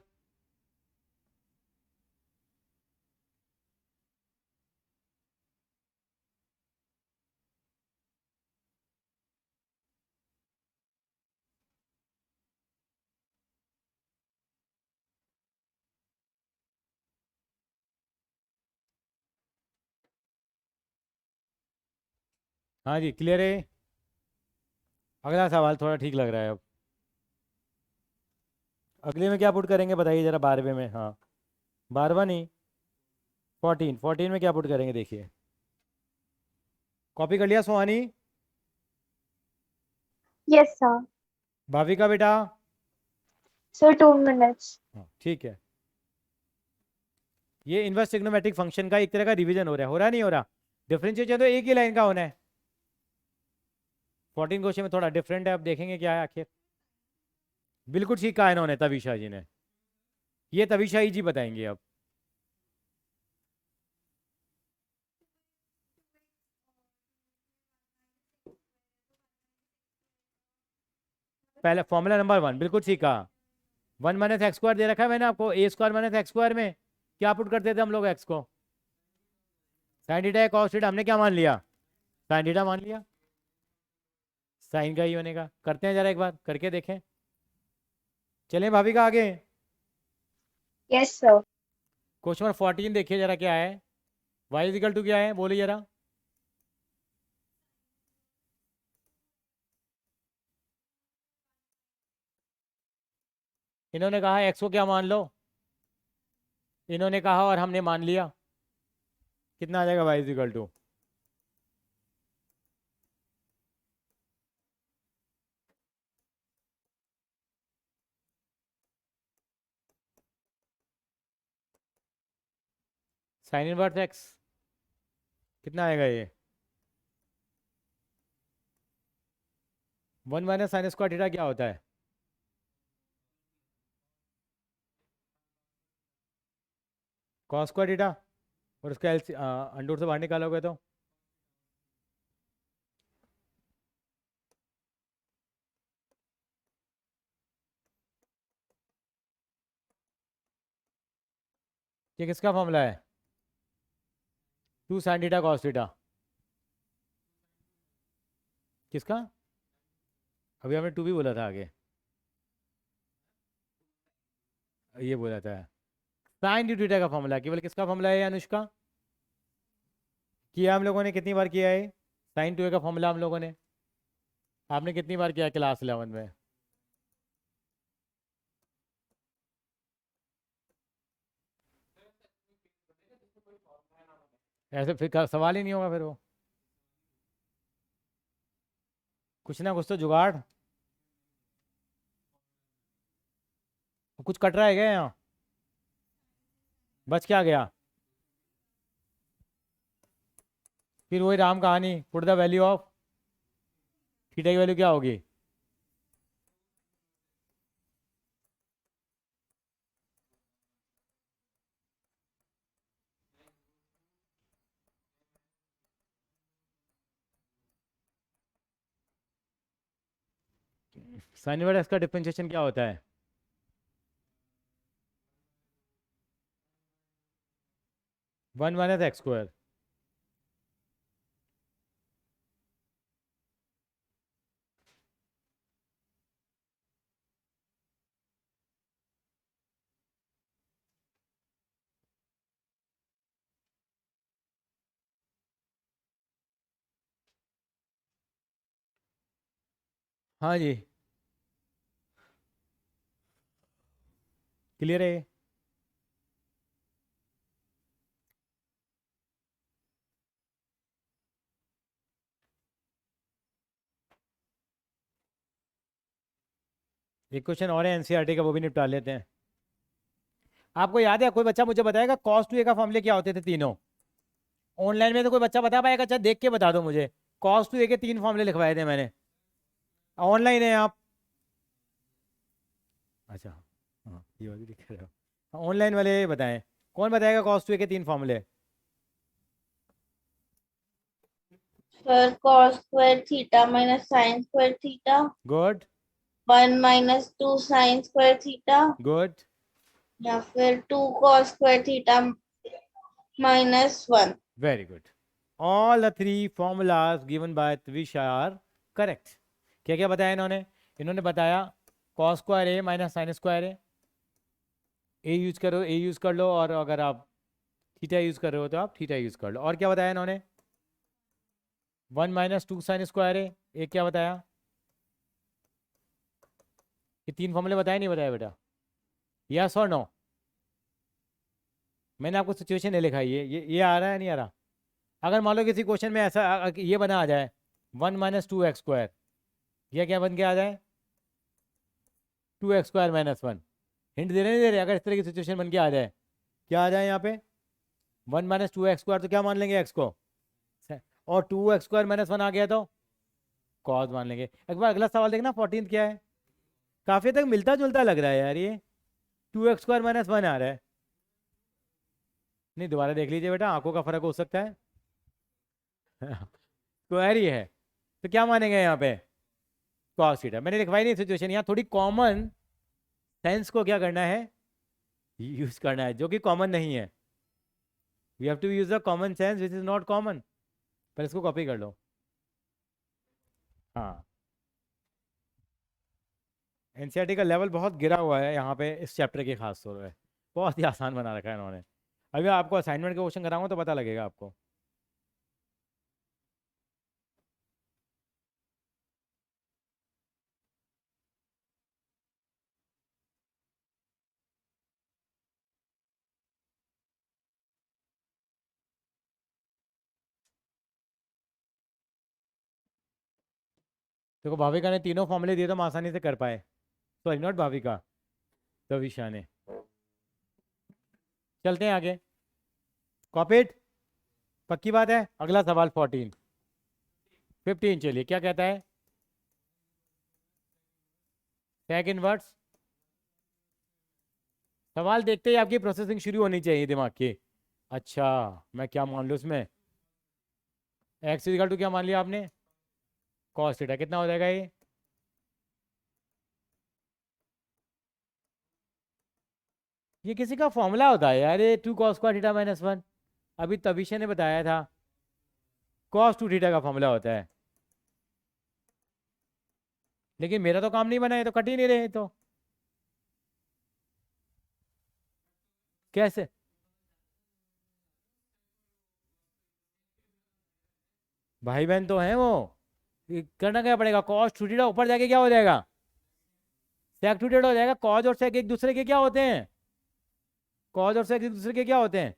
हाँ जी, क्लियर है। अगला सवाल थोड़ा ठीक लग रहा है अब। अगले में क्या पुट करेंगे बताइए जरा, 12वें में? हाँ, 12वां नहीं, 14 में क्या पुट करेंगे देखिए। कॉपी कर लिया सुहानी? Yes sir. भाविका बेटा? Sir 2 minutes. हाँ ठीक है। ये इनवर्स ट्रिग्नोमेट्रिक फंक्शन का एक तरह का रिवीजन हो रहा है नहीं हो रहा? डिफरेंशिएशन तो एक ही लाइन का होना है। 14 क्वेश्चन में थोड़ा डिफरेंट है, अब देखेंगे क्या है आखिर। बिल्कुल ठीक कहा इन्होंने, तविशा जी ने। ये तविशा ही जी बताएंगे अब। पहले फॉर्मूला नंबर 1 बिल्कुल ठीक कहा। 1 - x² दे रखा है मैंने आपको, a² - x² में क्या पुट करते थे हम लोग एक्स को? साइन थीटा कॉस थीटा हमने क्या मान लिया, साइन थीटा मान लिया, साइन का ही होने का। करते हैं जरा एक बार करके देखें। चलें भाभी का आगे। Yes sir. क्वेश्चन नंबर 14 देखिए जरा क्या है। y इज इक्वल टू क्या है बोलिए जरा। इन्होंने कहा x को क्या मान लो, इन्होंने कहा और हमने मान लिया। कितना आ जाएगा y is equal to, sine inverse x। कितना आएगा ये, 1 माइनस साइन स्क्वायर थीटा क्या होता है, कॉस स्क्वायर थीटा, और उसका एल अंडर से बाहर निकालोगे तो ये किसका फॉर्मूला है, 2 साइन थीटा कॉस थीटा। किसका, अभी हमने 2 भी बोला था आगे, ये बोला था साइन डी थीटा का फॉर्मूला। केवल किसका फॉर्मूला है अनुष्का, किया हम लोगों ने, कितनी बार किया है साइन 2a का फॉर्मूला हम लोगों ने, आपने कितनी बार किया क्लास 11 में। ऐसे फिर सवाल ही नहीं होगा फिर वो, कुछ ना कुछ तो जुगाड़। कुछ कट रहा है क्या यहाँ, बच क्या गया, फिर वही राम कहानी, put the value of theta की वैल्यू क्या होगी, साइन इनवर्स का डिफरेंशिएशन क्या होता है, वन माइनस एक्स स्क्वायर। हाँ जी क्लियर है ये? एक क्वेश्चन और है एनसीईआरटी का, वो भी निपटा लेते हैं। आपको याद है, कोई बच्चा मुझे बताएगा कॉस टू ए का फॉर्मूले क्या होते थे तीनों, ऑनलाइन में तो कोई बच्चा बता पाएगा, अच्छा देख के बता दो मुझे। कॉस टू ए के 3 फॉर्मूले लिखवाए थे मैंने, ऑनलाइन है आप, अच्छा हाँ ये वाली लिख रहे हो, ऑनलाइन वाले बताएं, कौन बताएगा कॉस टू ए के 3 फॉर्मूले। Sir cos square theta minus sin square theta, good 1 minus 2 sin square theta, good, या फिर 2 cos square theta minus 1. Very good. All the 3 formulas given by Tvish are correct. क्या क्या बताया इन्होंने, इन्होंने बताया cos square A minus sine square A use करो, ए यूज कर लो, और अगर आप थीटा यूज कर रहे हो तो आप थीटा यूज कर लो। और क्या बताया इन्होंने, 1 माइनस 2 साइन स्क्वायर ए, एक क्या बताया, ये 3 फॉर्मूले बताया नहीं बताया बेटा, यस और नो। मैंने आपको सिचुएशन नहीं लिखा है, ये आ रहा है नहीं आ रहा। अगर मान लो किसी क्वेश्चन में ऐसा ये बना आ जाए 1 माइनस 2 एक्स स्क्वायर, यह क्या बन के आ जाए 2 एक्स स्क्वायर माइनस 1, हिंट दे रहे नहीं दे रहे, अगर इस तरह की सिचुएशन बन के आ जाए, क्या आ जाए यहाँ पे 1 माइनस 2 एक्स स्क्वायर, तो क्या मान लेंगे एक्स को, और 2 एक्स स्क्वायर माइनस 1 आ गया तो कॉस मान लेंगे। एक बार अगला सवाल देखना 14 क्या है, काफी तक मिलता जुलता लग रहा है यार, ये 2 एक्स स्क्वायर माइनस 1 आ रहा है। नहीं दोबारा देख लीजिए बेटा, आंखों का फर्क हो सकता है। स्क्वायर ही है तो क्या मानेंगे यहाँ पे कॉस थीटा। मैंने लिखवाई नहीं सिचुएशन, यहाँ थोड़ी कॉमन सेंस को क्या करना है यूज करना है, जो कि कॉमन नहीं है। We have to use the common sense which is not common. पर इसको कॉपी कर लो। हाँ, एनसीईआरटी का लेवल बहुत गिरा हुआ है यहाँ पे इस चैप्टर के खास तौर पे, बहुत ही आसान बना रखा है इन्होंने। अभी आपको असाइनमेंट का क्वेश्चन कराऊंगा तो पता लगेगा आपको। देखो भाविका ने तीनों फॉर्मूले दिए तो हम आसानी से कर पाए। सॉरी नॉट भाविका, तविशा ने। चलते हैं आगे। कॉपीड, पक्की बात है। अगला सवाल 14 15 चलिए क्या कहता है। Sec inverse. सवाल देखते ही आपकी प्रोसेसिंग शुरू होनी चाहिए दिमाग की। अच्छा, मैं क्या मान लूँ उसमें? एक्स इक्वल टू क्या मान लिया आपने? Cos theta. कितना हो जाएगा ये? ये किसी का फॉर्मूला होता है यार, ये 2 cos स्क्वायर थीटा माइनस 1। अभी तविशा ने बताया था cos 2 थीटा का फॉर्मूला होता है। लेकिन मेरा तो काम नहीं बना है, तो कट ही नहीं रहे तो कैसे? भाई बहन तो हैं वो। ये करना क्या पड़ेगा? cos 2 थीटा ऊपर जाके क्या हो जाएगा? sec 2 थीटा हो जाएगा। cos और sec एक दूसरे के क्या होते हैं? cos और sec एक दूसरे के क्या होते हैं?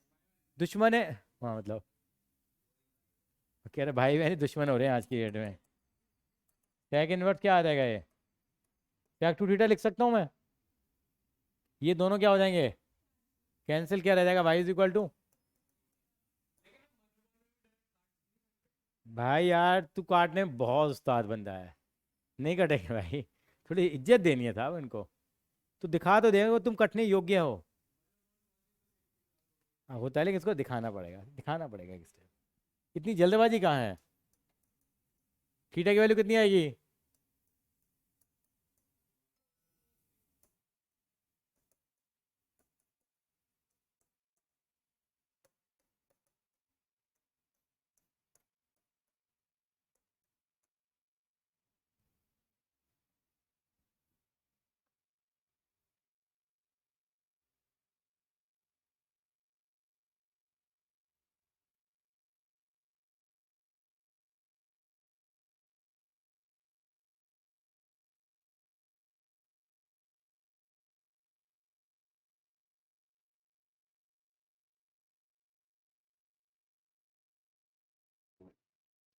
दुश्मन है। हाँ मतलब कह रहे भाई बहन दुश्मन हो रहे हैं आज की डेट में। sec इनवर्स क्या आ जाएगा ये? sec 2 थीटा लिख सकता हूँ मैं। ये दोनों क्या हो जाएंगे? कैंसिल। क्या रह जाएगा? y is equal to. भाई यार तू काटने में बहुत उस्ताद बंदा है। नहीं कटेंगे भाई, थोड़ी इज्जत देनी है साहब इनको। तो दिखा तो दे वो तुम कटने योग्य हो। हाँ होता है, लेकिन इसको दिखाना पड़ेगा, दिखाना पड़ेगा किस टाइप। इतनी जल्दबाजी कहाँ है? थीटा की वैल्यू कितनी आएगी?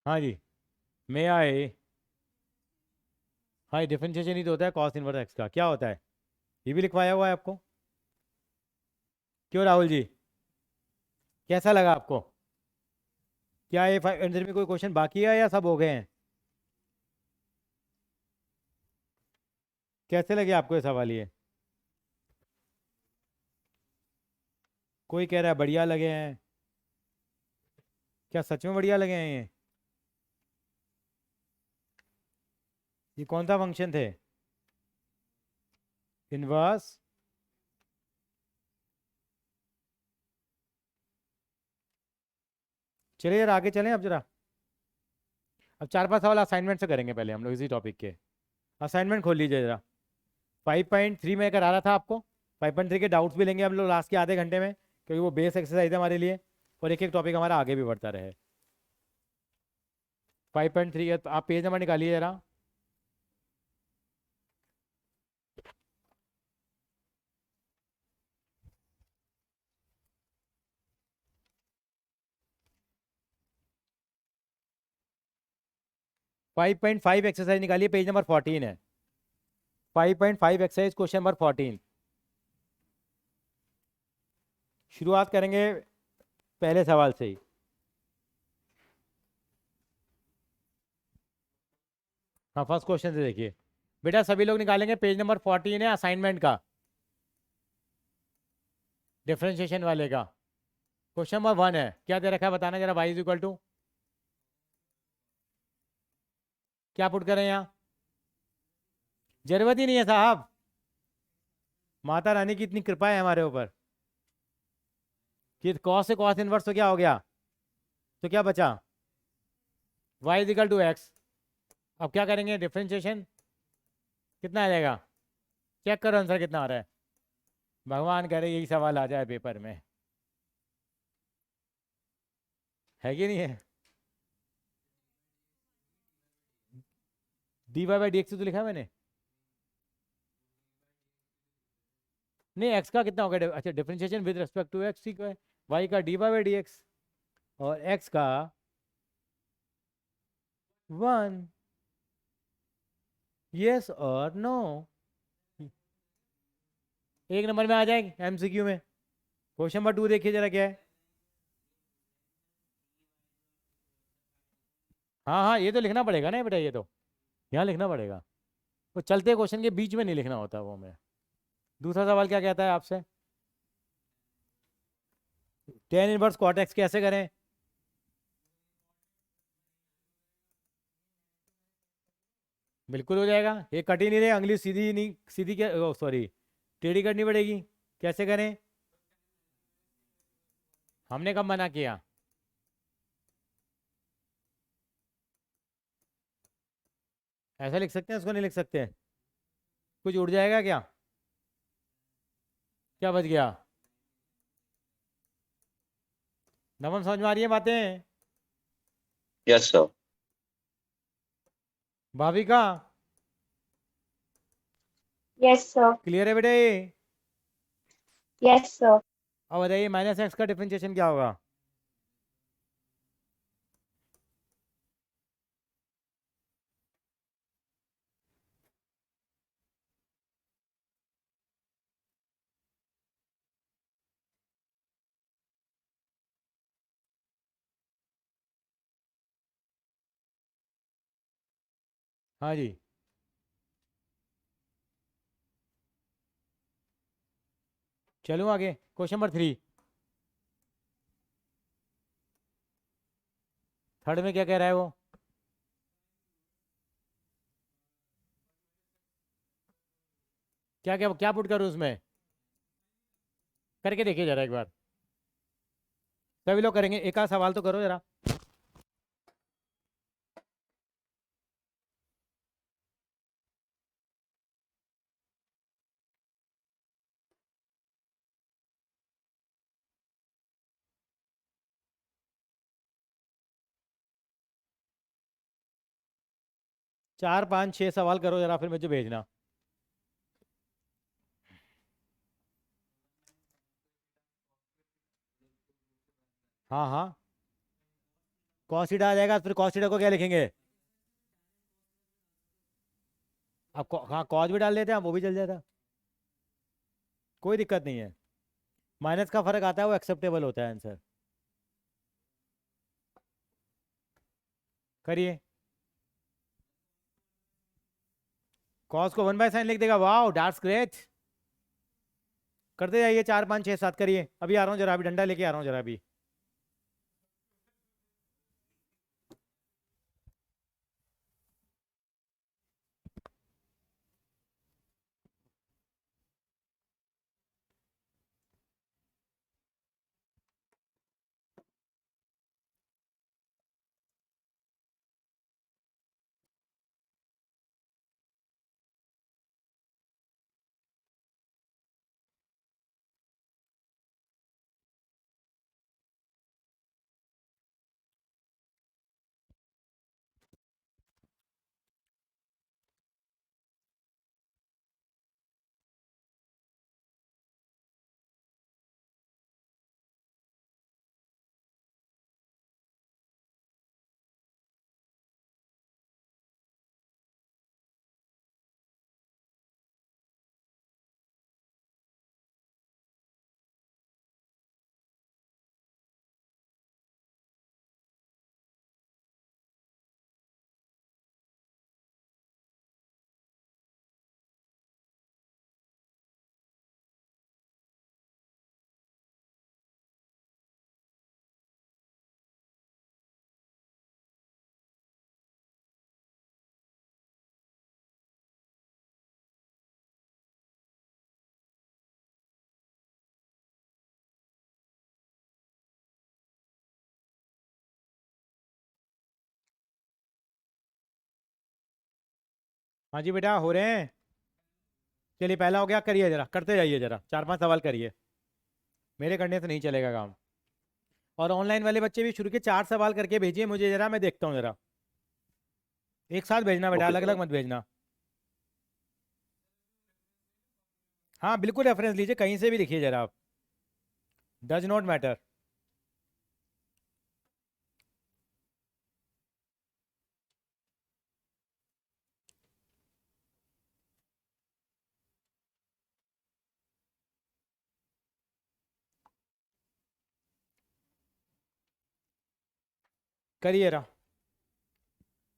हाँ जी, मैं आए। हाँ, डिफरेंशिएशन ही तो होता है कॉस इनवर्स एक्स का। क्या होता है? ये भी लिखवाया हुआ है आपको। क्यों राहुल जी, कैसा लगा आपको? क्या ये 500 में कोई क्वेश्चन बाकी है या सब हो गए हैं? कैसे लगे आपको ये सवाल? ये कोई कह रहा है बढ़िया लगे हैं। क्या सच में बढ़िया लगे हैं ये? ये कौन सा फंक्शन थे? इनवर्स चलिए यार आगे चलें अब जरा। अब 4-5 सवाल असाइनमेंट से करेंगे पहले हम लोग इसी टॉपिक के। असाइनमेंट खोल लीजिए जरा। 5.3 में करा रहा था आपको। 5.3 के डाउट्स भी लेंगे हम लोग लास्ट के आधे घंटे में, क्योंकि वो बेस एक्सरसाइज है हमारे लिए, और एक एक टॉपिक हमारा आगे भी बढ़ता रहे। 5.3 आप पेज नंबर निकालिए जरा। फाइव पॉइंट फाइव एक्सरसाइज निकालिए, पेज नंबर 14 है। 5.5 एक्सरसाइज क्वेश्चन नंबर 14। शुरुआत करेंगे पहले सवाल से ही। हाँ फर्स्ट क्वेश्चन से देखिए बेटा, सभी लोग निकालेंगे। पेज नंबर 14 है असाइनमेंट का, डिफरेंशिएशन वाले का। क्वेश्चन नंबर 1 है, क्या दे रखा है बताना जरा। y इज इक्वल टू क्या पुट करें यहाँ? जरूरत ही नहीं है साहब, माता रानी की इतनी कृपा है हमारे ऊपर। कि कॉस से कॉस इनवर्स तो क्या हो गया, तो क्या बचा, y is equal to x. अब क्या करेंगे, डिफरेंशिएशन कितना आ जाएगा, चेक करो आंसर कितना आ रहा है। भगवान करे यही सवाल आ जाए पेपर में, है कि नहीं है। D y by d x तो लिखा है मैंने, नहीं एक्स का कितना होगा, अच्छा differentiation with respect to x, ठीक है, वाई का d y by d x और एक्स का 1, यस और नो, एक नंबर में आ जाएगी एमसीक्यू में। क्वेश्चन नंबर 2 देखिए जरा क्या है। हाँ हाँ, ये तो लिखना पड़ेगा ना बेटा, ये तो यहाँ लिखना पड़ेगा, वो चलते क्वेश्चन के बीच में नहीं लिखना होता वो में। दूसरा सवाल क्या कहता है आपसे, टेन इनवर्स कॉट एक्स कैसे करें। बिल्कुल हो जाएगा, ये कट ही नहीं रहे, अंगली सीधी नहीं, सीधी क्या, सॉरी टेढ़ी करनी पड़ेगी। कैसे करें, हमने कब मना किया, ऐसा लिख सकते हैं, उसको नहीं लिख सकते, कुछ उड़ जाएगा क्या, क्या बच गया। नमन समझ में आ रही है बातें, यस सर। भाभी का यस सर। क्लियर है बेटा ये। Yes sir. अब बताइए माइनस एक्स का डिफरेंशिएशन क्या होगा, हाँ जी। चलूँ आगे, क्वेश्चन नंबर 3, थर्ड में क्या कह रहा है वो, क्या क्या क्या पुट करूँ उसमें, करके देखिए जरा एक बार, सभी लोग करेंगे, एक आध सवाल तो करो जरा। चार पाँच छः सवाल करो जरा, फिर मुझे भेजना। हाँ हाँ, कॉस थीटा आ जाएगा, फिर कॉस थीटा को क्या लिखेंगे, अब हाँ कॉस भी डाल देते हैं, वो भी चल जाता, कोई दिक्कत नहीं है। माइनस का फर्क आता है, वो एक्सेप्टेबल होता है आंसर। करिए, कॉस को 1/sin लिख देगा, वाह दैट्स ग्रेट। करते जाइए, 4 5 6 7 करिए, अभी आ रहा हूँ जरा, अभी डंडा लेके आ रहा हूँ जरा अभी। हाँ जी बेटा, हो रहे हैं। चलिए, पहला हो गया, करिए जरा, करते जाइए जरा, 4-5 सवाल करिए, मेरे करने से नहीं चलेगा काम। और ऑनलाइन वाले बच्चे भी शुरू के 4 सवाल करके भेजिए मुझे जरा, मैं देखता हूँ जरा। एक साथ भेजना बेटा, ओके अलग अलग सर। मत भेजना। हाँ बिल्कुल, रेफरेंस लीजिए, कहीं से भी लिखिए जरा आप, डज नॉट मैटर। करिए जरा,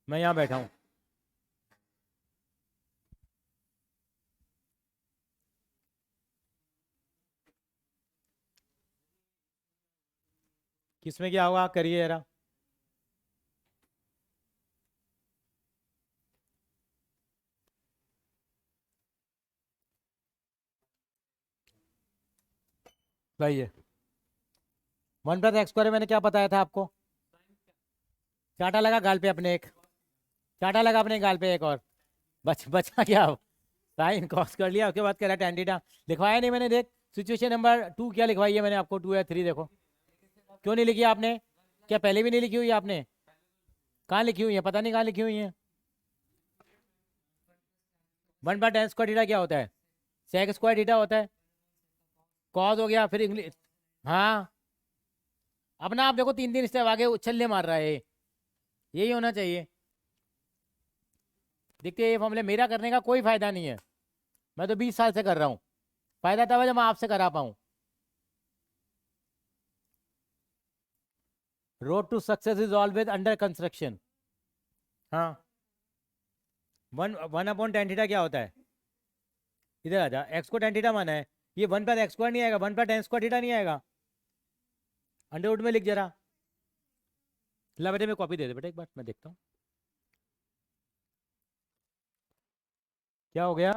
मैं यहाँ बैठा हूँ। किसमें क्या होगा, करिए जरा। भाई ये 1+x² मैंने क्या बताया था आपको? चाटा लगा गाल पे अपने एक, चाटा लगा अपने गाल पे एक और, बचा क्या? साइन कॉस कर लिया, उसके बाद कह रहा tan थीटा। लिखवाया नहीं मैंने, देख सिचुएशन नंबर 2 क्या लिखवाई है मैंने आपको, 2 या 3 देखो। क्यों नहीं लिखी आपने? क्या पहले भी नहीं लिखी हुई आपने? कहाँ लिखी हुई है, पता नहीं कहाँ लिखी हुई है। 1/tan² थीटा क्या होता है? sec² थीटा होता है। कॉस हो गया, फिर इंग्लिश। हाँ, अब ना आप देखो 3-3 स्टेप आगे उछल्ले मार रहा है, यही होना चाहिए। देखते ये फॉर्मूले, मेरा करने का कोई फायदा नहीं है, मैं तो 20 साल से कर रहा हूँ। फायदा तब है जब मैं आपसे करा पाऊँ। Road to success is always under construction. हाँ, 1/tan थीटा क्या होता है? इधर आ जा, एक्स को tan थीटा माना है, ये 1/x² नहीं आएगा, 1/tan² थीटा नहीं आएगा। अंडरवुड में लिख जरा। ला बेटे, मैं कॉपी दे दे बेटा एक बार, मैं देखता हूँ क्या हो गया।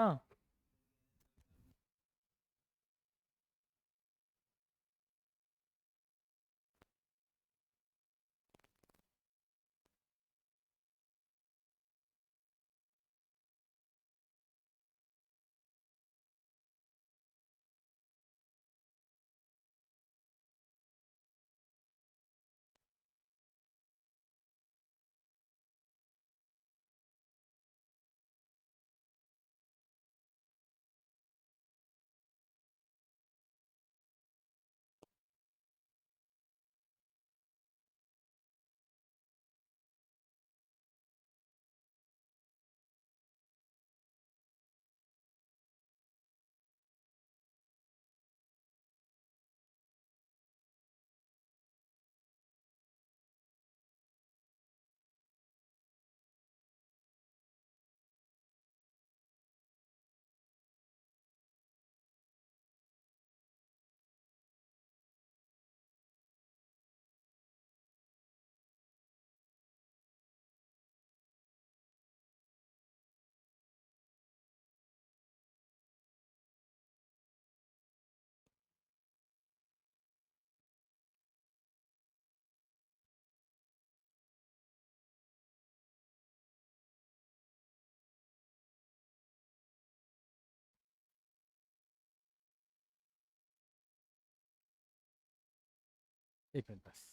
एक मिनट बस।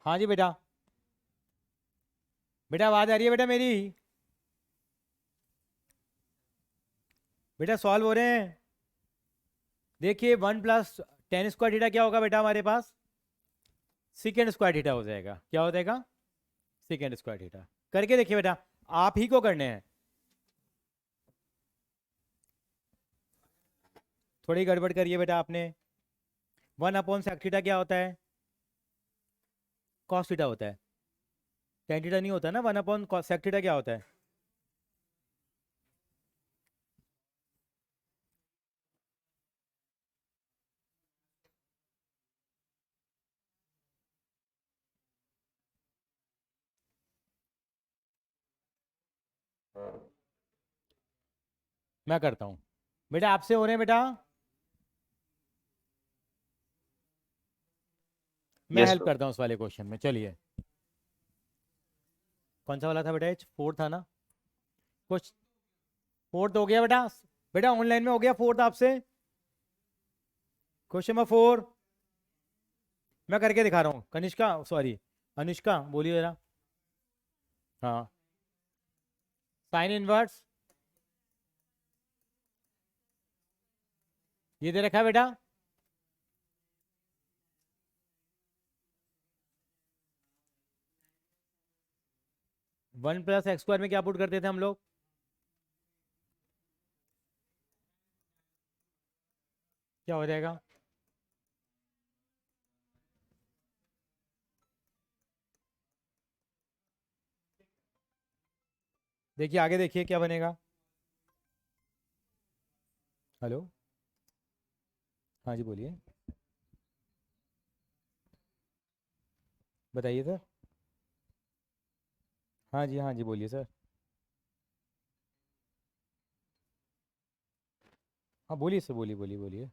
हाँ जी बेटा, बेटा आवाज आ रही है बेटा मेरी? बेटा सॉल्व हो रहे हैं। देखिए 1+tan² थीटा क्या होगा बेटा हमारे पास? sec² थीटा हो जाएगा। क्या हो जाएगा? sec² theta. करके देखिए बेटा, आप ही को करने हैं, थोड़ी गड़बड़ करिए बेटा आपने। 1/sec थीटा क्या होता है? cos थीटा होता है, tan थीटा नहीं होता ना। 1/sec थीटा क्या होता है? मैं करता हूँ बेटा, आपसे हो रहे हैं बेटा, मैं यस हेल्प सर। करता हूँ उस वाले क्वेश्चन में। चलिए, कौन सा वाला था बेटा? 4 था ना? कुछ फोर्थ हो गया बेटा, बेटा ऑनलाइन में हो गया फोर्थ आपसे। क्वेश्चन नंबर 4 मैं करके दिखा रहा हूँ। कनिष्का, सॉरी अनुष्का, बोलिए जरा। हाँ, साइन इनवर्स ये दे रखा है बेटा। वन प्लस एक्स स्क्वायर में क्या पुट करते थे हम लोग? क्या हो जाएगा? देखिए आगे देखिए क्या बनेगा। हेलो, हाँ जी बोलिए, बताइए सर। हाँ जी बोलिए सर। हाँ बोलिए सर, बोलिए बोलिए बोलिए।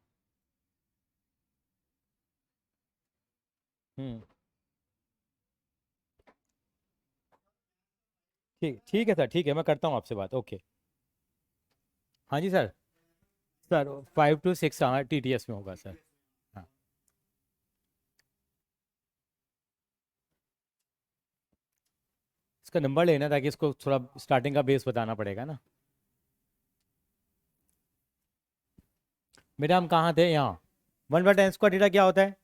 हम्म, ठीक ठीक है सर, ठीक है मैं करता हूँ आपसे बात, ओके। हाँ जी सर। सर 5 to 6 हाँ TTS में होगा सर। हाँ, इसका नंबर लेना ताकि इसको थोड़ा स्टार्टिंग का बेस बताना पड़ेगा ना। बेटा हम कहाँ थे? यहाँ। 1/10² थीटा क्या होता है?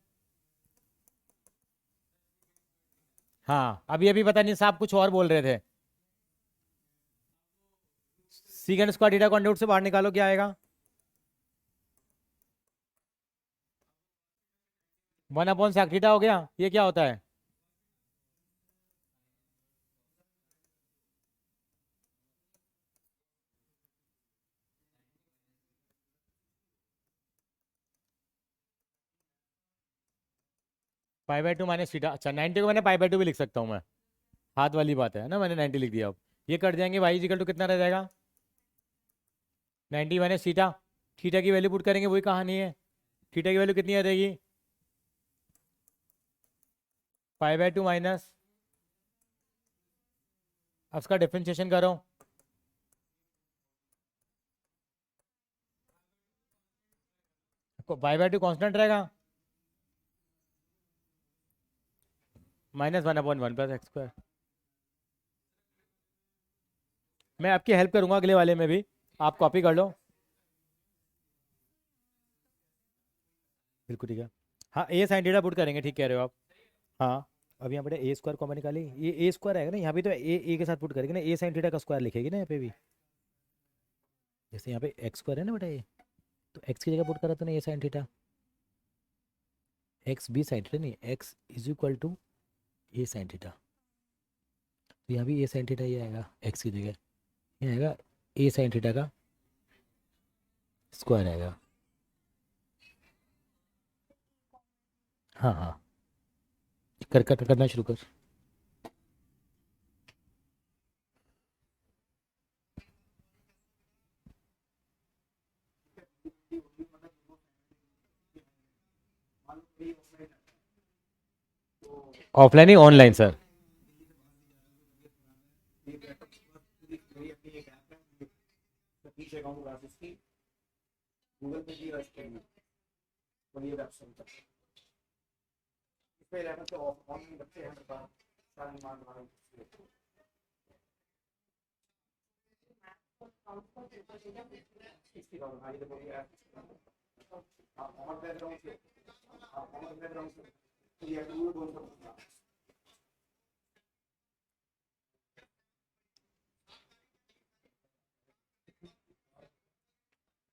हाँ, अभी अभी पता नहीं साहब कुछ और बोल रहे थे। Sec² थीटा को अंडर रूट से बाहर निकालो, क्या आएगा? 1/sec थीटा हो गया। ये क्या होता है? π/2 माइनस थीटा। अच्छा 90 को मैंने π/2 भी लिख सकता हूँ मैं। हाथ वाली बात है ना, मैंने 90 लिख दिया। अब ये कट जाएंगे, y इक्वल टू कितना रह जाएगा? 90 माइनस थीटा। थीटा की वैल्यू पुट करेंगे, वही कहानी है। थीटा की वैल्यू कितनी आ जाएगी? π/2 माइनस, अब इसका डिफरेंशिएशन करो। π/2 कांस्टेंट रहेगा, -1/1 प्लस एक्स स्क्वायर। मैं आपकी हेल्प करूंगा अगले वाले में भी, आप कॉपी कर लो। बिल्कुल ठीक है। हाँ ए साइन थीटा पुट करेंगे, ठीक कह रहे हो आप। हाँ, अब यहाँ पे ए स्क्वायर कॉमन निकाली, ये ए स्क्वायर आएगा ना, यहाँ भी तो ए के साथ पुट करेंगे ना, ए साइन थीटा का स्क्वायर लिखेगी ना यहाँ पे भी। जैसे यहाँ पे एक्स स्क्वायर है ना बेटा, ये तो एक्स की जगह पुट करा तो ना A sine theta, x B sine theta नहीं, x is equal to A sine theta. तो यहाँ भी ए साइन थीटा ये आएगा एक्स की जगह, ये आएगा ए साइन थीटा का स्क्वायर आएगा। हाँ हाँ, करना शुरू कर। ऑफलाइन ही ऑनलाइन सर?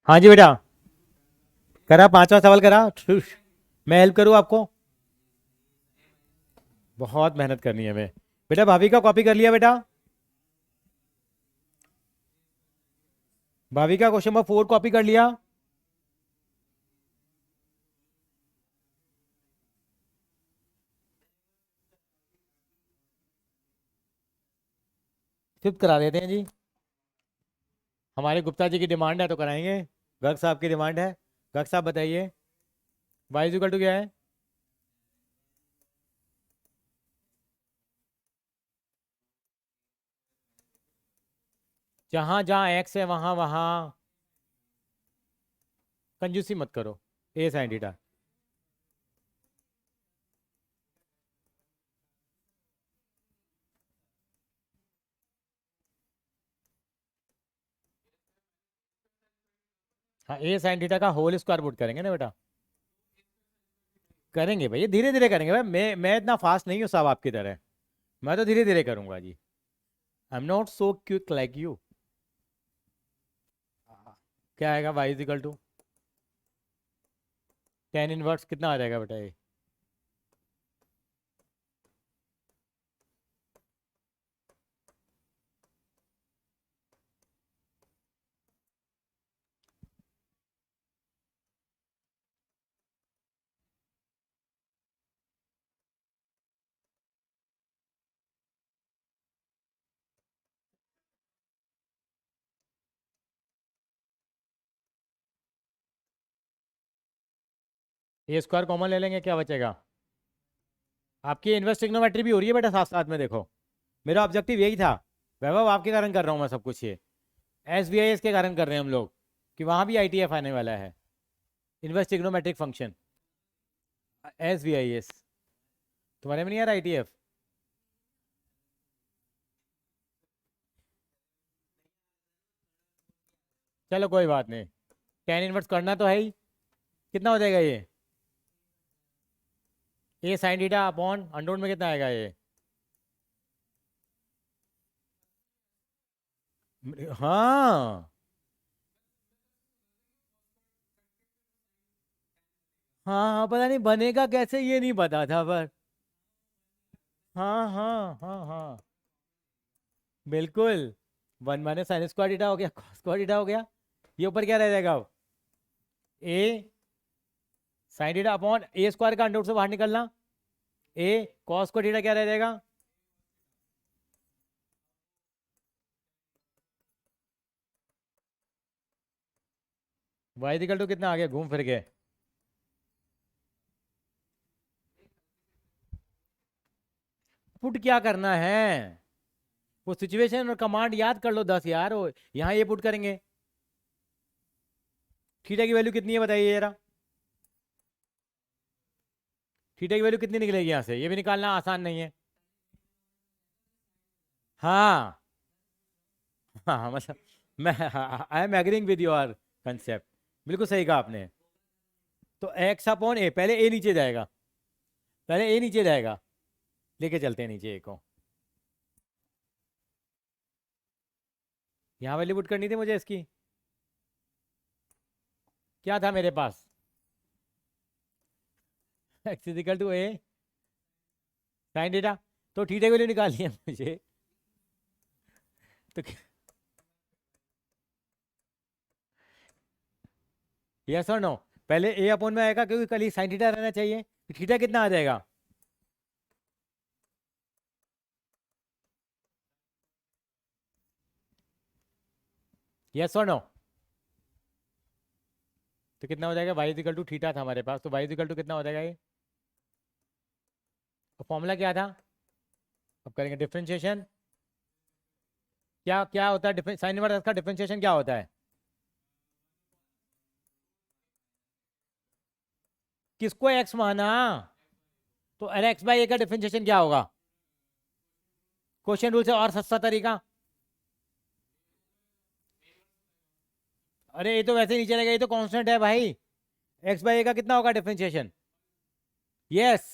हाँ जी बेटा, करा 5वां सवाल करा। मैं हेल्प करूँ आपको? बहुत मेहनत करनी है हमें। बेटा भाभी का कॉपी कर लिया बेटा? भाभी का क्वेश्चन नंबर 4 कॉपी कर लिया? फिफ्थ करा देते हैं जी, हमारे गुप्ता जी की डिमांड है तो कराएंगे। गर्ग साहब की डिमांड है। गर्ग साहब बताइए y इक्वल टू क्या है? जहां जहां एक्स है वहां वहां कंजूसी मत करो, ए साइन थीटा। हाँ, ए साइन थीटा का होल स्क्वायर पुट करेंगे ना बेटा, करेंगे भैया, धीरे धीरे करेंगे भाई, मैं इतना फास्ट नहीं हूँ साहब आपकी तरह, मैं तो धीरे धीरे करूंगा ji. I am not so quick like you. क्या आएगा y is equal to tan inverse, कितना आ जाएगा बेटा ये? ए स्क्वायर कॉमन ले लेंगे, क्या बचेगा? आपकी इन्वर्स ट्रिग्नोमेट्री भी हो रही है बेटा साथ साथ में, देखो मेरा ऑब्जेक्टिव यही था। वैभव आपके कारण कर रहा हूँ मैं सब कुछ ये, SVIS के कारण कर रहे हैं हम लोग, कि वहाँ भी ITF आने वाला है, इन्वर्स ट्रिग्नोमेट्रिक फंक्शन। SVIS तुम्हारे में नहीं आ रहा ITF? चलो कोई बात नहीं, टेन इनवर्स करना तो है ही। कितना हो जाएगा ये? ए साइन थीटा अपॉन अंडर में कितना आएगा ये? हाँ हाँ हाँ, पता नहीं बनेगा कैसे ये नहीं पता था पर, हाँ हाँ हाँ हाँ बिल्कुल। One minus sine square theta हो गया, कॉस स्क्वायर थीटा हो गया, ये ऊपर क्या रह जाएगा अब? ए साइन थीटा अपॉन ए स्क्वायर का अंडर से बाहर निकलना, ए कॉस स्क्वायर थीटा क्या रह जाएगा? वाई इक्वल टू कितना आ गया घूम फिर के? पुट क्या करना है, वो सिचुएशन और कमांड याद कर लो 10 यार, यहाँ ये पुट करेंगे। थीटा की वैल्यू कितनी है बताइए जरा, थीटा की वैल्यू कितनी निकलेगी यहाँ से, ये भी निकालना आसान नहीं है। हाँ हाँ मतलब मैं I am agreeing with your concept, बिल्कुल सही कहा आपने। तो एक्स अपॉन ए, पहले ए नीचे जाएगा, पहले ए नीचे जाएगा, लेके चलते हैं नीचे ए को। यहाँ वैल्यू पुट करनी थी मुझे इसकी, क्या था मेरे पास? X is equal to A sine theta, तो थीटा की वैल्यू निकालनी है मुझे, तो यस और नो? पहले ए अपॉन में आएगा क्योंकि कल ही साइन थीटा रहना चाहिए, थीटा कितना आ जाएगा? यस और नो? तो कितना हो जाएगा? वाई इजिकल टू थीटा था हमारे पास, तो वाई इजिकल टू कितना हो जाएगा ये? तो फॉर्मूला क्या था? अब करेंगे डिफरेंशिएशन। क्या क्या होता है साइन इनवर्स का डिफरेंशिएशन क्या होता है? किसको एक्स माना? तो अरे एक्स बाई ए का डिफरेंशिएशन क्या होगा? क्वेश्चन रूल से और सस्ता तरीका, अरे ये तो वैसे ही नीचे रहेगा, ये तो कांस्टेंट है भाई। एक्स बाई ए का कितना होगा डिफरेंशिएशन? यस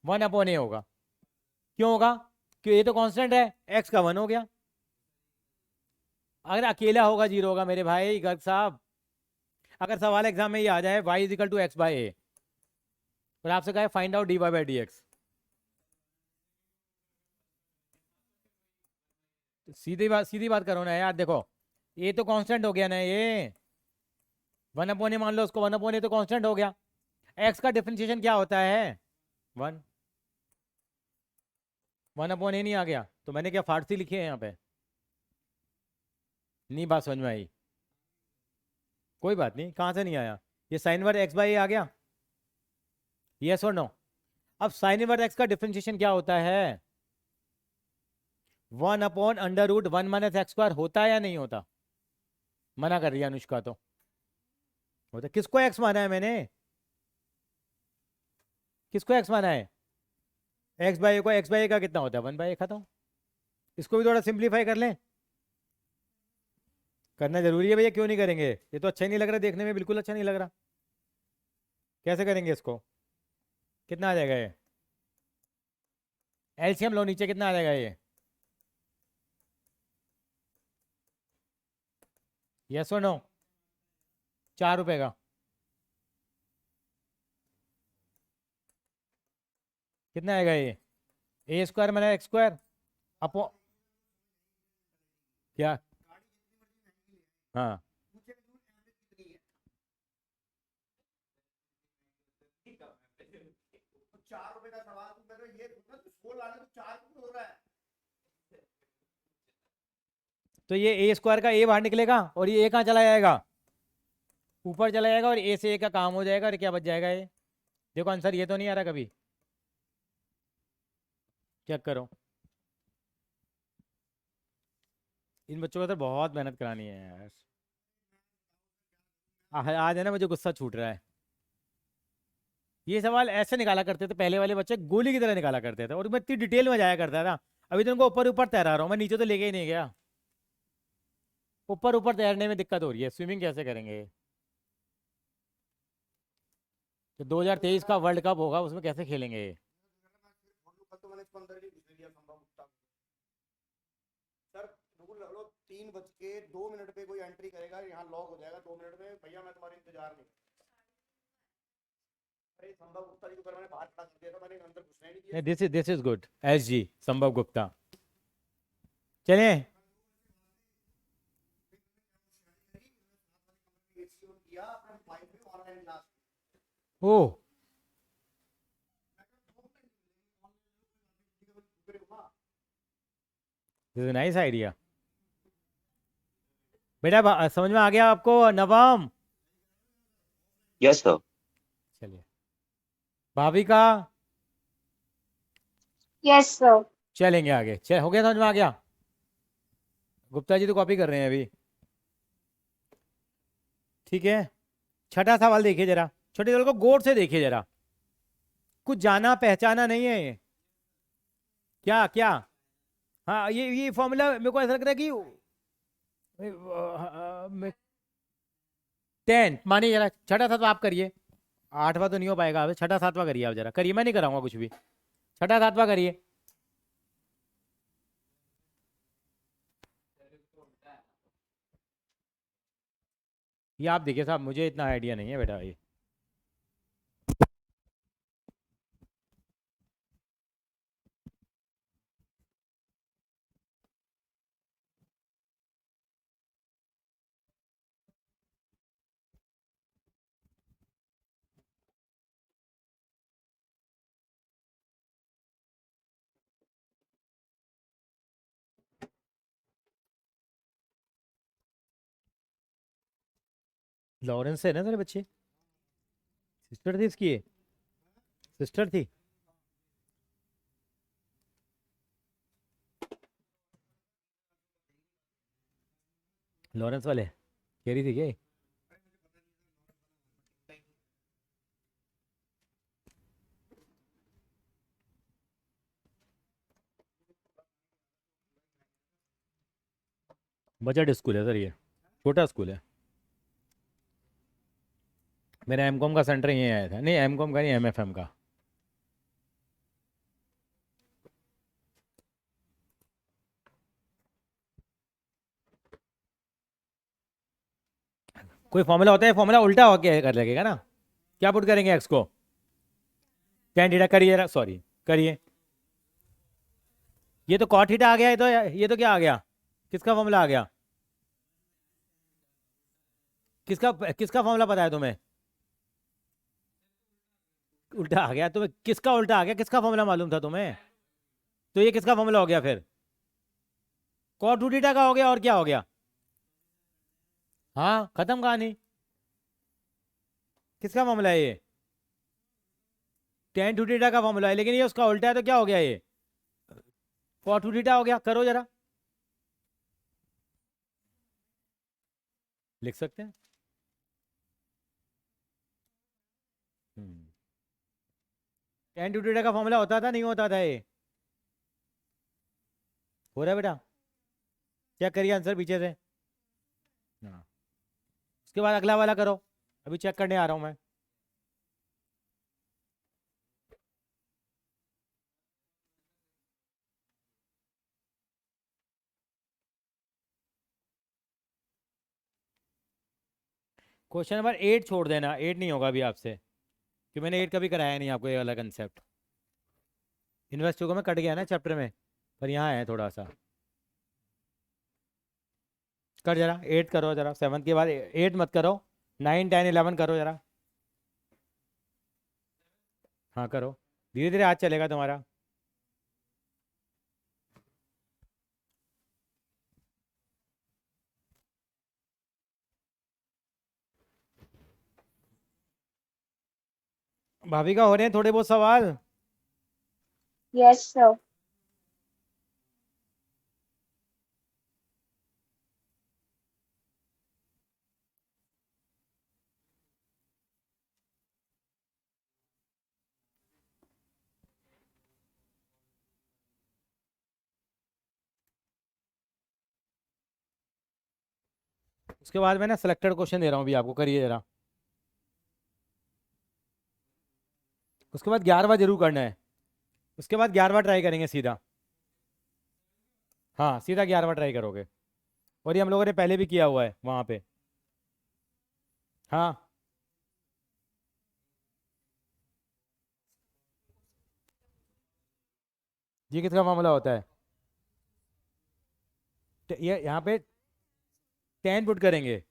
1/a होगा। क्यों होगा? क्यों, ये तो कांस्टेंट है, एक्स का 1 हो गया। अगर अकेला होगा 0 होगा मेरे भाई गर्ग साहब। अगर सवाल एग्जाम में ये आ जाए y is equal to x by A, और आपसे कहे find out dy by d x, सीधी बात करो ना यार। देखो ये तो कांस्टेंट हो गया ना, ये 1/a मान लो उसको, 1/a तो कांस्टेंट हो गया। x का डिफरेंशिएशन क्या होता है? 1 1/a नहीं आ गया तो मैंने क्या फारसी लिखी है यहाँ पे? नहीं बात समझ में आई? कोई बात नहीं, कहाँ से नहीं आया? ये साइन वर्ड एक्स बाई आ गया, यस और नो? अब साइन वर्ड एक्स का डिफरेंशिएशन क्या होता है? 1/√1 - x² होता है या नहीं होता? मना कर दिया अनुष्का तो। होता। किसको x माना है मैंने? किसको x माना है? x/a को x/a का कितना होता है? 1/a खत्म। इसको भी थोड़ा सिंप्लीफाई कर लें। करना जरूरी है भैया, क्यों नहीं करेंगे? ये तो अच्छा ही नहीं लग रहा देखने में, बिल्कुल अच्छा नहीं लग रहा। कैसे करेंगे इसको? कितना आ जाएगा ये? एलसीएम लो नीचे, कितना आ जाएगा ये? यस और नो? 4 रुपए का। कितना आएगा ये? a² - x² अपो क्या? हाँ, तो ये a² का a बाहर निकलेगा और ये a कहाँ चला जाएगा? ऊपर चला जाएगा, और a से a का काम हो जाएगा, और क्या बच जाएगा ये? देखो आंसर ये तो नहीं आ रहा कभी। चेक करो। इन बच्चों को तो बहुत मेहनत करानी है यार। आज है ना, मुझे गुस्सा छूट रहा है। ये सवाल ऐसे निकाला करते थे पहले वाले बच्चे, गोली की तरह निकाला करते थे, और मैं इतनी डिटेल में जाया करता था। अभी तो उनको ऊपर ऊपर तैरा रहा हूँ मैं, नीचे तो लेके ही नहीं गया। ऊपर ऊपर तैरने में दिक्कत हो रही है, स्विमिंग कैसे करेंगे? तो 2023 का वर्ल्ड कप होगा, उसमें कैसे खेलेंगे? सर 3:02 पे कोई एंट्री करेगा, यहाँ लॉग हो जाएगा 2 मिनट में। भैया मैं तुम्हारा इंतजार नहीं। अरे संभव गुप्ता जी को मैंने बाहर खड़ा कर दिया था, मैंने अंदर घुसना ही नहीं दिया। This is good. SG संभव गुप्ता। चलिए, ओ दिस इज नाइस आइडिया। बेटा समझ में आ गया आपको नवम? Yes sir. चलिए, भाविका यस सर। चलेंगे आगे। हो गया, समझ में आ गया? गुप्ता जी तो कॉपी कर रहे हैं अभी। ठीक है, छठा सवाल देखिए जरा, छोटे दल को गौर से देखिए जरा। कुछ जाना पहचाना नहीं है ये। क्या क्या? हाँ, ये फॉर्मूला मेरे को ऐसा लग रहा है कि 10 मानिए जरा। छठा सातवां आप करिए, 8वां तो नहीं हो पाएगा। अब छठा सातवां करिए आप जरा, करिए, मैं नहीं कराऊंगा कुछ भी। छठा सातवां करिए। ये आप देखिए साहब, मुझे इतना आइडिया नहीं है बेटा ये। लॉरेंस है ना तेरे बच्चे? सिस्टर थी इसकी? सिस्टर थी? लॉरेंस वाले कह रही थी क्या? बजट स्कूल है सर, ये छोटा स्कूल है। मेरा एमकॉम का सेंटर यहीं आया था। नहीं, एमकॉम का नहीं, MFM का। कोई फॉर्मूला होता है, फॉर्मूला उल्टा होके कर लगेगा ना। क्या पुट करेंगे एक्स को? tan थीटा करिए, सॉरी करिए। ये तो cot थीटा आ गया, ये तो क्या आ गया? किसका फॉर्मूला आ गया? किसका किसका फॉर्मूला पता है तुम्हें? उल्टा आ गया तुम्हें? किसका उल्टा आ गया? किसका फॉर्मूला मालूम था तुम्हें? तो ये किसका फॉर्मूला हो गया फिर? cot 2 थीटा का हो गया, और क्या हो गया? हाँ, खत्म कहानी। किसका फॉर्मूला है ये? tan 2 थीटा का फॉर्मूला है, लेकिन ये उसका उल्टा है, तो क्या हो गया ये? cot 2 थीटा हो गया, करो जरा, लिख सकते हैं। tan 2 थीटा का फॉर्मूला होता था नहीं होता था ये? हो रहा है बेटा, चेक करिए आंसर पीछे से। हाँ, उसके बाद अगला वाला करो, अभी चेक करने आ रहा हूँ मैं। क्वेश्चन नंबर 8 छोड़ देना, 8 नहीं होगा अभी आपसे, कि मैंने 8 कभी कराया नहीं आपको ये वाला कंसेप्ट। इन्वेस्ट को मैं कट गया ना चैप्टर में, पर यहाँ है थोड़ा सा, कर जरा 8 करो जरा, 7 के बाद 8 मत करो, 9 10 11 करो जरा। हाँ करो, धीरे धीरे हाथ चलेगा तुम्हारा। भाभी का हो रहे हैं थोड़े बहुत सवाल। Yes sir. उसके बाद मैं ना सिलेक्टेड क्वेश्चन दे रहा हूँ अभी आपको, करिए जरा। उसके बाद 11वां जरूर करना है, उसके बाद 11वां ट्राई करेंगे सीधा। हाँ सीधा 11वां ट्राई करोगे, और ये हम लोगों ने पहले भी किया हुआ है वहाँ पे। हाँ ये किसका मामला होता है? ये यहाँ पे 10 पुट करेंगे।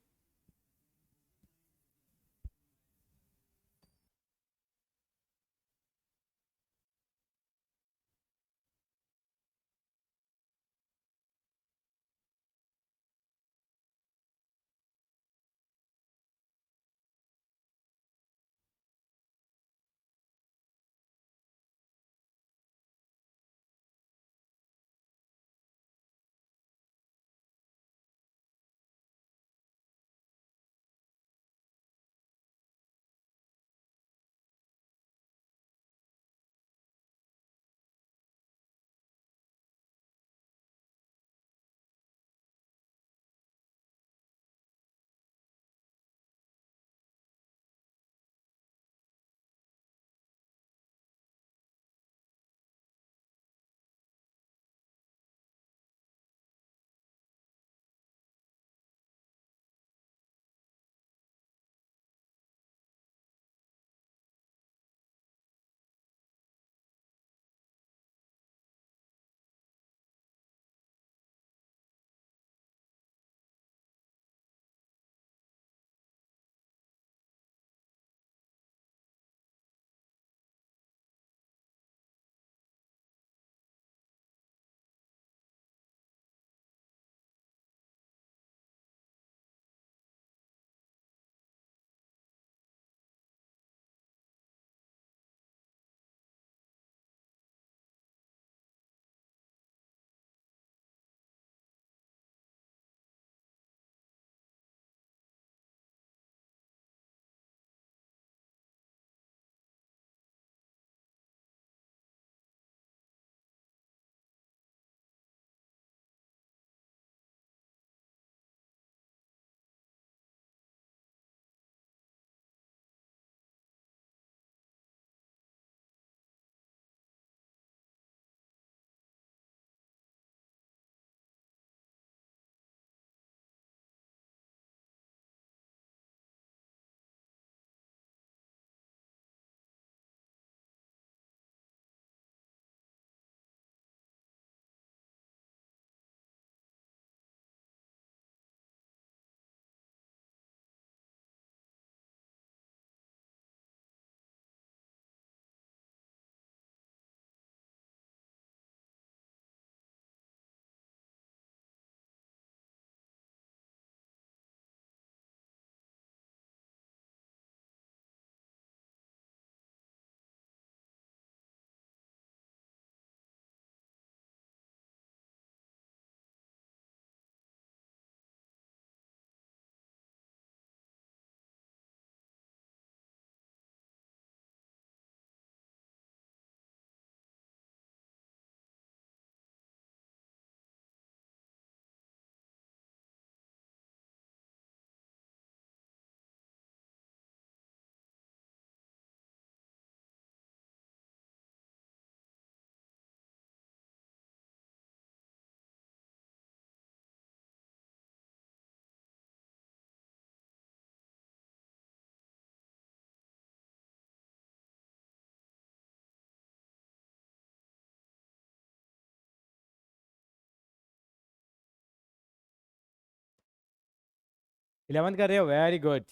11 कर रहे हो, वेरी गुड।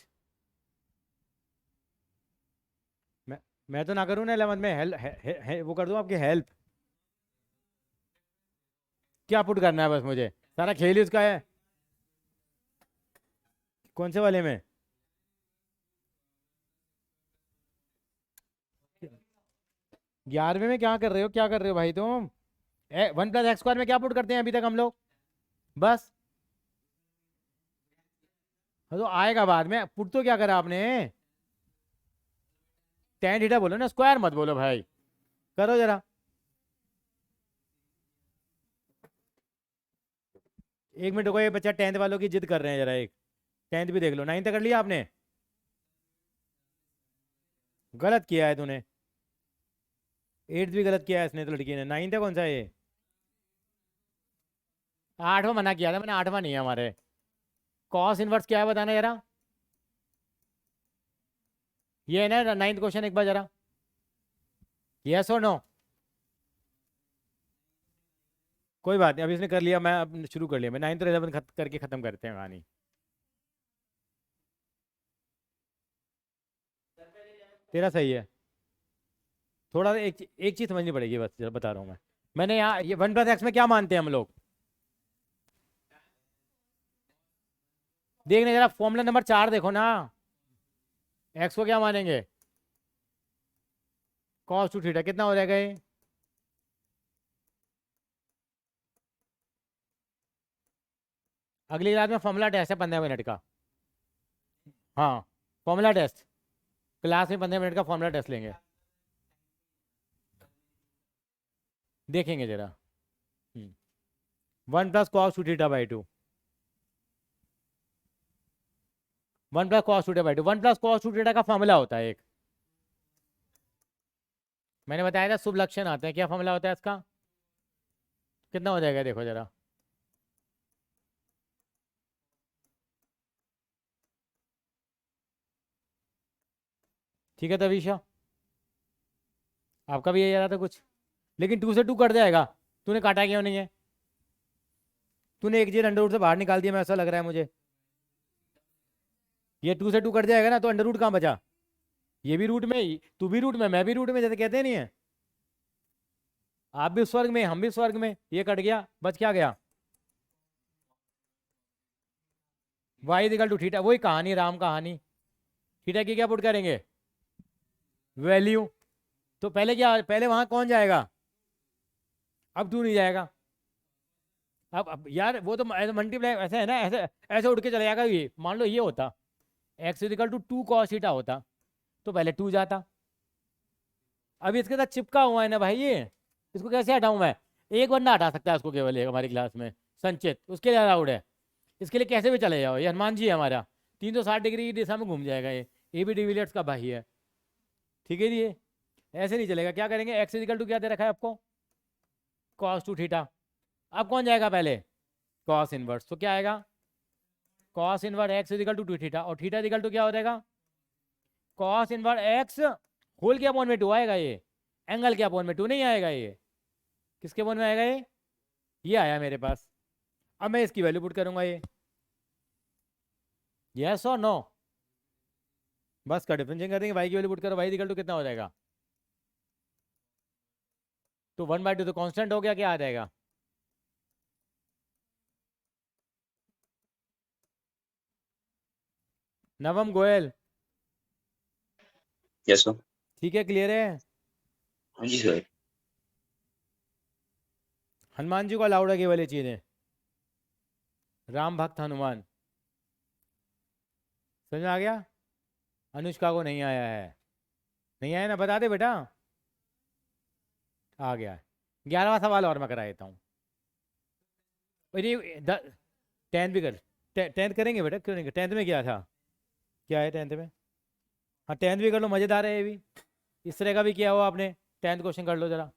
मैं तो ना करूँ ना 11 में, वो कर दूँ आपकी हेल्प। क्या पुट करना है बस मुझे, सारा खेल ही उसका है। कौन से वाले में? 11वें में क्या कर रहे हो, क्या कर रहे हो भाई तुम? 1 + x² में क्या पुट करते हैं अभी तक हम लोग? बस हाँ, तो आएगा बाद में। पुट तो क्या करा आपने? tan थीटा बोलो ना, स्क्वायर मत बोलो भाई। करो जरा। एक मिनट को, ये बच्चा 10th वालों की जिद कर रहे हैं, जरा एक 10th भी देख लो। 9th कर लिया आपने? गलत किया है तूने। 8th भी गलत किया है इसने तो, लड़की ने। 9th है कौन सा ये? 8वां मना किया था मैंने, 8वां नहीं है हमारे। कॉस इनवर्स क्या है बताना जरा। ये है ना 9th क्वेश्चन, एक बार जरा। यस और नो? कोई बात नहीं, अभी इसने कर लिया, मैं अब शुरू कर लिया। मैं 9th और 11th करके खत्म करते हैं कहानी। तेरा सही है। थोड़ा एक चीज समझनी पड़ेगी बस, जरा बता रहा हूँ मैं। मैंने यहाँ ये 1 + x में क्या मानते हैं हम लोग? देखने जरा फॉर्मूला नंबर 4 देखो ना। x को क्या मानेंगे? cos 2 theta. कितना हो जाएगा ये? अगली क्लास में फॉर्मूला टेस्ट है 15 मिनट का। हाँ, फॉर्मूला टेस्ट क्लास में 15 मिनट का फॉर्मूला टेस्ट लेंगे, देखेंगे जरा। 1 + cos 2 theta by 2। 1 + cos 2 theta by 2। 1 + cos 2 theta का फॉर्मूला होता है एक, मैंने बताया था, शुभ लक्षण आते हैं। क्या फॉर्मूला होता है इसका? कितना हो जाएगा देखो जरा। ठीक है तवीशा, आपका भी यही आ रहा था कुछ, लेकिन 2 से 2 कट जाएगा। तूने काटा क्यों नहीं है? तूने एक चीज अंडर रूट से बाहर निकाल दिया, मैं ऐसा लग रहा है मुझे। ये 2 से 2 कट जाएगा ना, तो अंडर रूट कहाँ बचा? ये भी रूट में, तू भी रूट में, मैं भी रूट में, जैसे कहते नहीं है। आप भी स्वर्ग में, हम भी स्वर्ग में। ये कट गया, बच क्या गया? y = theta. वही कहानी, राम कहानी। थीटा की क्या पुट करेंगे? वैल्यू। तो पहले क्या, पहले वहां कौन जाएगा? अब तू नहीं जाएगा। अब यार वो तो मल्टीप्लाई ऐसे है ना, ऐसे ऐसे उठ के चले जाएगा। ये मान लो ये होता x = 2 cos थीटा होता, तो पहले 2 जाता। अभी इसके साथ चिपका हुआ है ना भाई ये, इसको कैसे हटाऊं मैं? एक बंदा हटा सकता है इसको केवल, एक हमारी क्लास में, संचित, उसके लिए अलाउड है। इसके लिए कैसे भी चले जाओ, ये हनुमान जी है हमारा, 360 डिग्री की दिशा में घूम जाएगा ये भी डिविलियर्स का भाई है। ठीक है जी, ये ऐसे नहीं चलेगा। क्या करेंगे? x = क्या दे रखा है आपको? cos 2 theta. अब कौन जाएगा पहले? cos inverse. तो क्या आएगा? cos इनवर्स x = 2 थीटा, और थीटा = क्या हो जाएगा? cos इनवर्स x होल के अपॉन में 2 आएगा। ये एंगल के अपॉन में 2 नहीं आएगा। ये किसके अपॉन में आएगा? ये आया मेरे पास। अब मैं इसकी वैल्यू पुट करूंगा। ये यस और नो? बस का डिफरेंशिएट कर देंगे, y की वैल्यू पुट करो, y = कितना हो जाएगा? तो 1/2 तो कांस्टेंट हो गया, क्या आ जाएगा? नवम गोयल, यस सर। ठीक है, क्लियर है? हाँ जी सर। हनुमान जी को अलाउड है केवल ये चीजें, राम भक्त हनुमान। समझ में आ गया? अनुष्का को नहीं आया है, नहीं आया ना, बता दे बेटा। आ गया है। 11वां सवाल और मैं करा देता हूँ। 10th भी कर, 10th करेंगे बेटा, क्यों नहीं? 10th में क्या था, क्या है 10th में? हाँ 10th भी कर लो, मजेदार है ये भी। इस तरह का भी किया हुआ आपने, 10th क्वेश्चन कर लो जरा।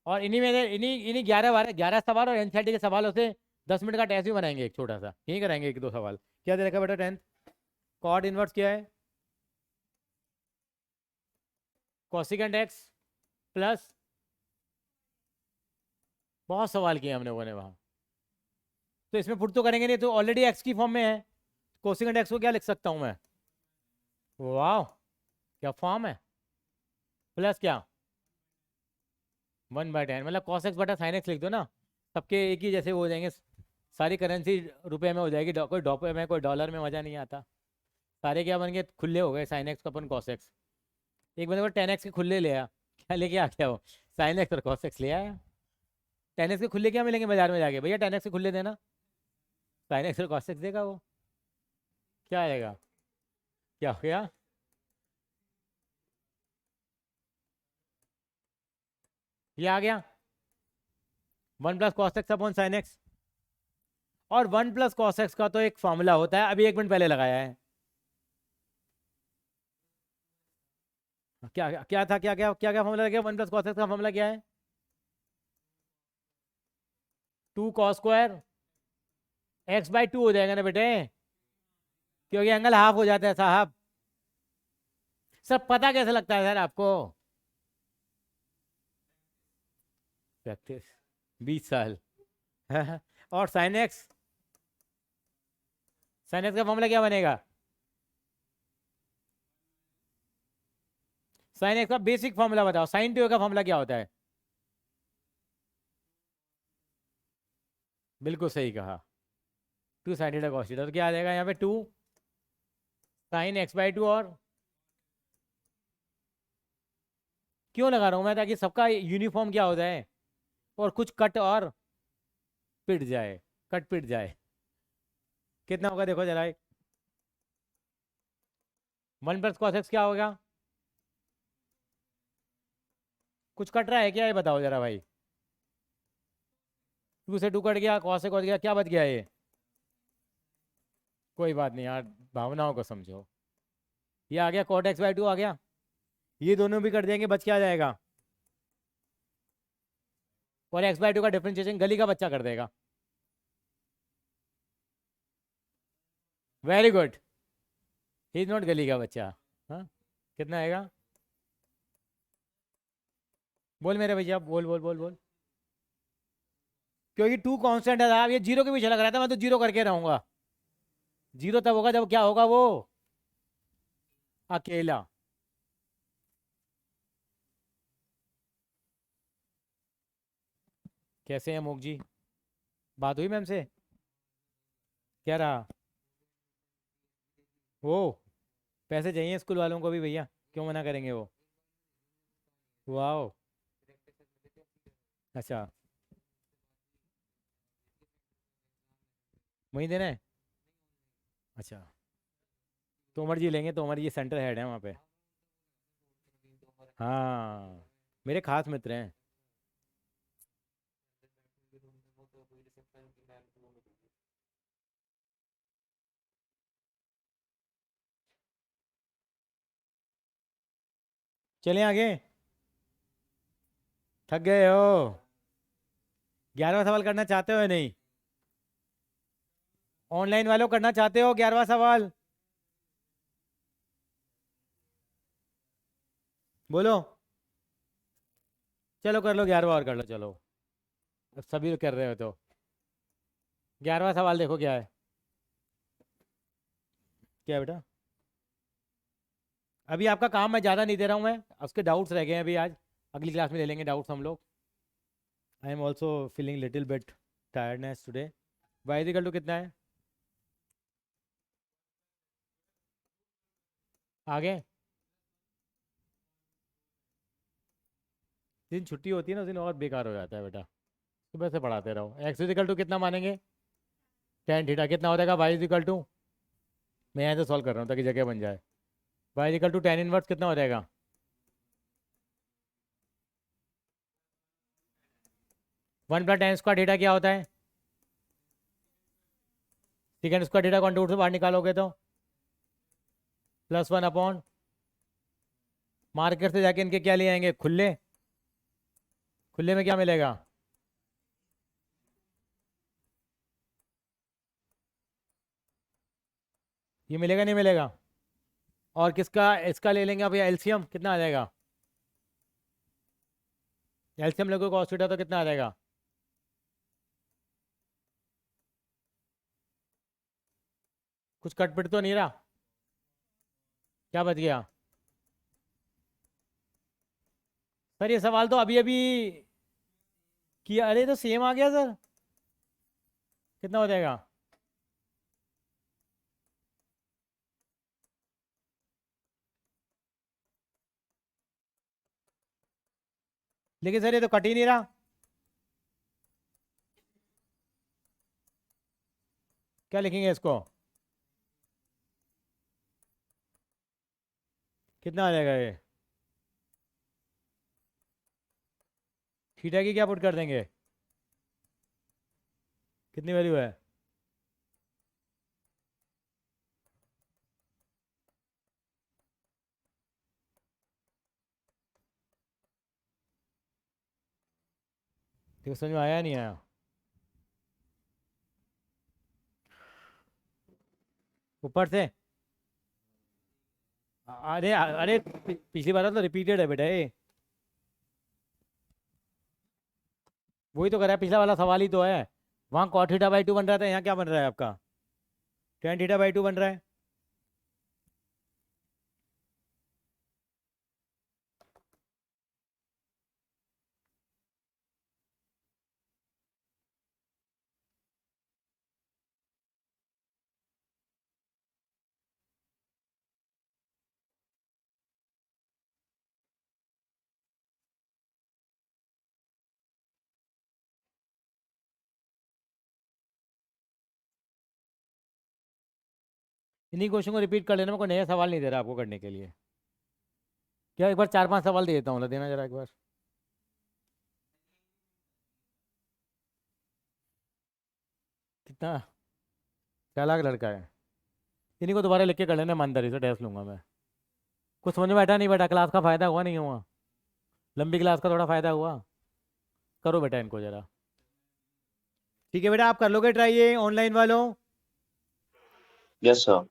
और इन्हीं में इन्हीं 11 सवाल और एनसीईआरटी के सवालों से 10 मिनट का टेस्ट भी बनाएंगे एक छोटा सा, यही कराएंगे 1-2 सवाल। क्या दे रखा बेटा 10th? कॉट इनवर्स क्या है? कोसिकेंट x प्लस, बहुत सवाल किए हमने लोगों ने वहां। तो इसमें पुट तो करेंगे नहीं, तो ऑलरेडी x की फॉर्म में है, कोसेकेंट एक्स को क्या लिख सकता हूँ मैं? वाह, क्या फॉर्म है, प्लस क्या 1/10, मतलब कॉस एक्स बटा साइन एक्स लिख दो ना, सबके एक ही जैसे वो हो जाएंगे, सारी करेंसी रुपए में हो जाएगी, कोई रुपये में कोई डॉलर में मज़ा नहीं आता। सारे क्या बन गए, खुले हो गए, साइन एक्स का अपन कॉस एक्स। एक बंदे को 10x के खुले ले आया, क्या लेके आ गया वो, साइन एक्स और कॉस एक्स ले आया। 10x के खुले क्या मिलेंगे बाजार में जाके, भैया 10x के खुले देना, साइन एक्स और कॉस एक्स देगा वो, क्या आएगा, क्या हो गया, ये आ गया 1 plus cos x upon sine x. और 1 प्लस कॉस एक्स का तो एक फॉर्मूला होता है, अभी 1 मिनट पहले लगाया है, क्या क्या था, क्या क्या क्या क्या फॉर्मूला लगा, 1 प्लस कॉस एक्स का फॉर्मूला क्या है, 2 कॉस स्क्वायर x/2 हो जाएगा ना बेटे, क्योंकि एंगल हाफ हो जाता है साहब। सर पता कैसे लगता है सर आपको, प्रैक्टिस 20 साल। और साइन एक्स, साइन एक्स का फॉर्मूला क्या बनेगा, साइन एक्स का बेसिक फॉर्मूला बताओ, साइन टू का फॉर्मूला क्या होता है, बिल्कुल सही कहा, 2 साइन थीटा कॉस थीटा, तो क्या आ जाएगा यहाँ पे 2 साइन x/2, और क्यों लगा रहा हूँ मैं, ताकि सबका यूनिफॉर्म क्या हो जाए, और कुछ कट और पिट जाए, कट पिट जाए। कितना होगा देखो जरा, 1 प्लस कॉस एक्स क्या होगा, कुछ कट रहा है क्या, ये बताओ जरा भाई, 2 से 2 कट गया, कॉस से कट गया, क्या बच गया ये, कोई बात नहीं यार, भावनाओं को समझो, ये आ गया cot x/2 आ गया, ये दोनों भी कट देंगे, बच क्या जाएगा, और x/2 का डिफरेंशिएशन गली का बच्चा कर देगा। Very good, he is not गली का बच्चा। हाँ, कितना आएगा, बोल मेरे भैया, बोल बोल बोल बोल, क्योंकि 2 कांस्टेंट है साहब, ये 0 के पीछे लग रहा था, मैं तो 0 करके रहूंगा, 0 तब होगा जब क्या होगा वो अकेला। कैसे हैं मोक जी, बात हुई मैम से, क्या रहा, वो पैसे चाहिए स्कूल वालों को भी भैया, क्यों मना करेंगे वो, वाओ, अच्छा वहीं देना है, अच्छा तोमर जी लेंगे, तोमर जी सेंटर हेड है वहाँ पे, हाँ मेरे खास मित्र हैं। चलें आगे, थक गए हो, 11वां सवाल करना चाहते हो या नहीं, ऑनलाइन वालों करना चाहते हो 11वां सवाल, बोलो, चलो कर लो 11वां और कर लो, चलो अब सभी लोग कर रहे हो तो 11वां सवाल देखो क्या है, क्या है बेटा, अभी आपका काम मैं ज़्यादा नहीं दे रहा हूँ मैं, उसके डाउट्स रह गए हैं अभी, आज अगली क्लास में ले लेंगे डाउट्स हम लोग। I am also feeling little bit tiredness today. y equal to कितना है, आगे जिस दिन छुट्टी होती है ना उस दिन और बेकार हो जाता है बेटा, सुबह से पढ़ाते रहो। x इक्वल टू कितना मानेंगे, tan थीटा, कितना हो जाएगा y इक्वल टू, मैं यहाँ से सॉल्व कर रहा हूँ ताकि जगह बन जाए, y equal to tan inverse कितना हो जाएगा, 1 प्लस tan स्क्वायर थीटा क्या होता है, सेकंड स्क्वायर थीटा कॉन्टूर से बाहर निकालोगे तो +1 अपॉन, मार्केट से जाके इनके क्या ले आएंगे, खुले, खुले में क्या मिलेगा, ये मिलेगा नहीं मिलेगा, और किसका, इसका ले लेंगे अब एलसीएम, कितना आ जाएगा, एलसीएम लोगों को कॉस थीटा तो कितना आ जाएगा, कुछ कटपिट तो नहीं रहा? क्या बच गया? सर ये सवाल तो अभी अभी किया। अरे तो सेम आ गया सर। कितना हो जाएगा? लेकिन सर ये तो कट ही नहीं रहा। क्या लिखेंगे इसको? कितना आ जाएगा ये? थीटा की क्या पुट कर देंगे? कितनी वैल्यू है? देखो समझ में आया नहीं आया? ऊपर से? अरे अरे पिछली बार तो रिपीटेड है बेटा ये। वही तो कर रहा है, पिछला वाला सवाल ही तो है। वहाँ cot थीटा बाई 2 बन रहा था, यहाँ क्या बन रहा है आपका? tan थीटा बाई 2 बन रहा है। इन्हीं क्वेश्चन को रिपीट कर लेना, मैं कोई नया सवाल नहीं दे रहा आपको करने के लिए। क्या एक बार 4-5 सवाल दे देता हूँ, देना जरा एक बार। कितना चालाक लड़का है। इन्हीं को दोबारा लिख के कर लेना, ईमानदारी से टेस्ट लूंगा मैं। कुछ समझ में बैठा नहीं बैठा? क्लास का फायदा हुआ नहीं हुआ? लंबी क्लास का थोड़ा फायदा हुआ? करो बेटा इनको जरा। ठीक है बेटा, आप कर लोगे ट्राई ये ऑनलाइन वालों? Yes sir.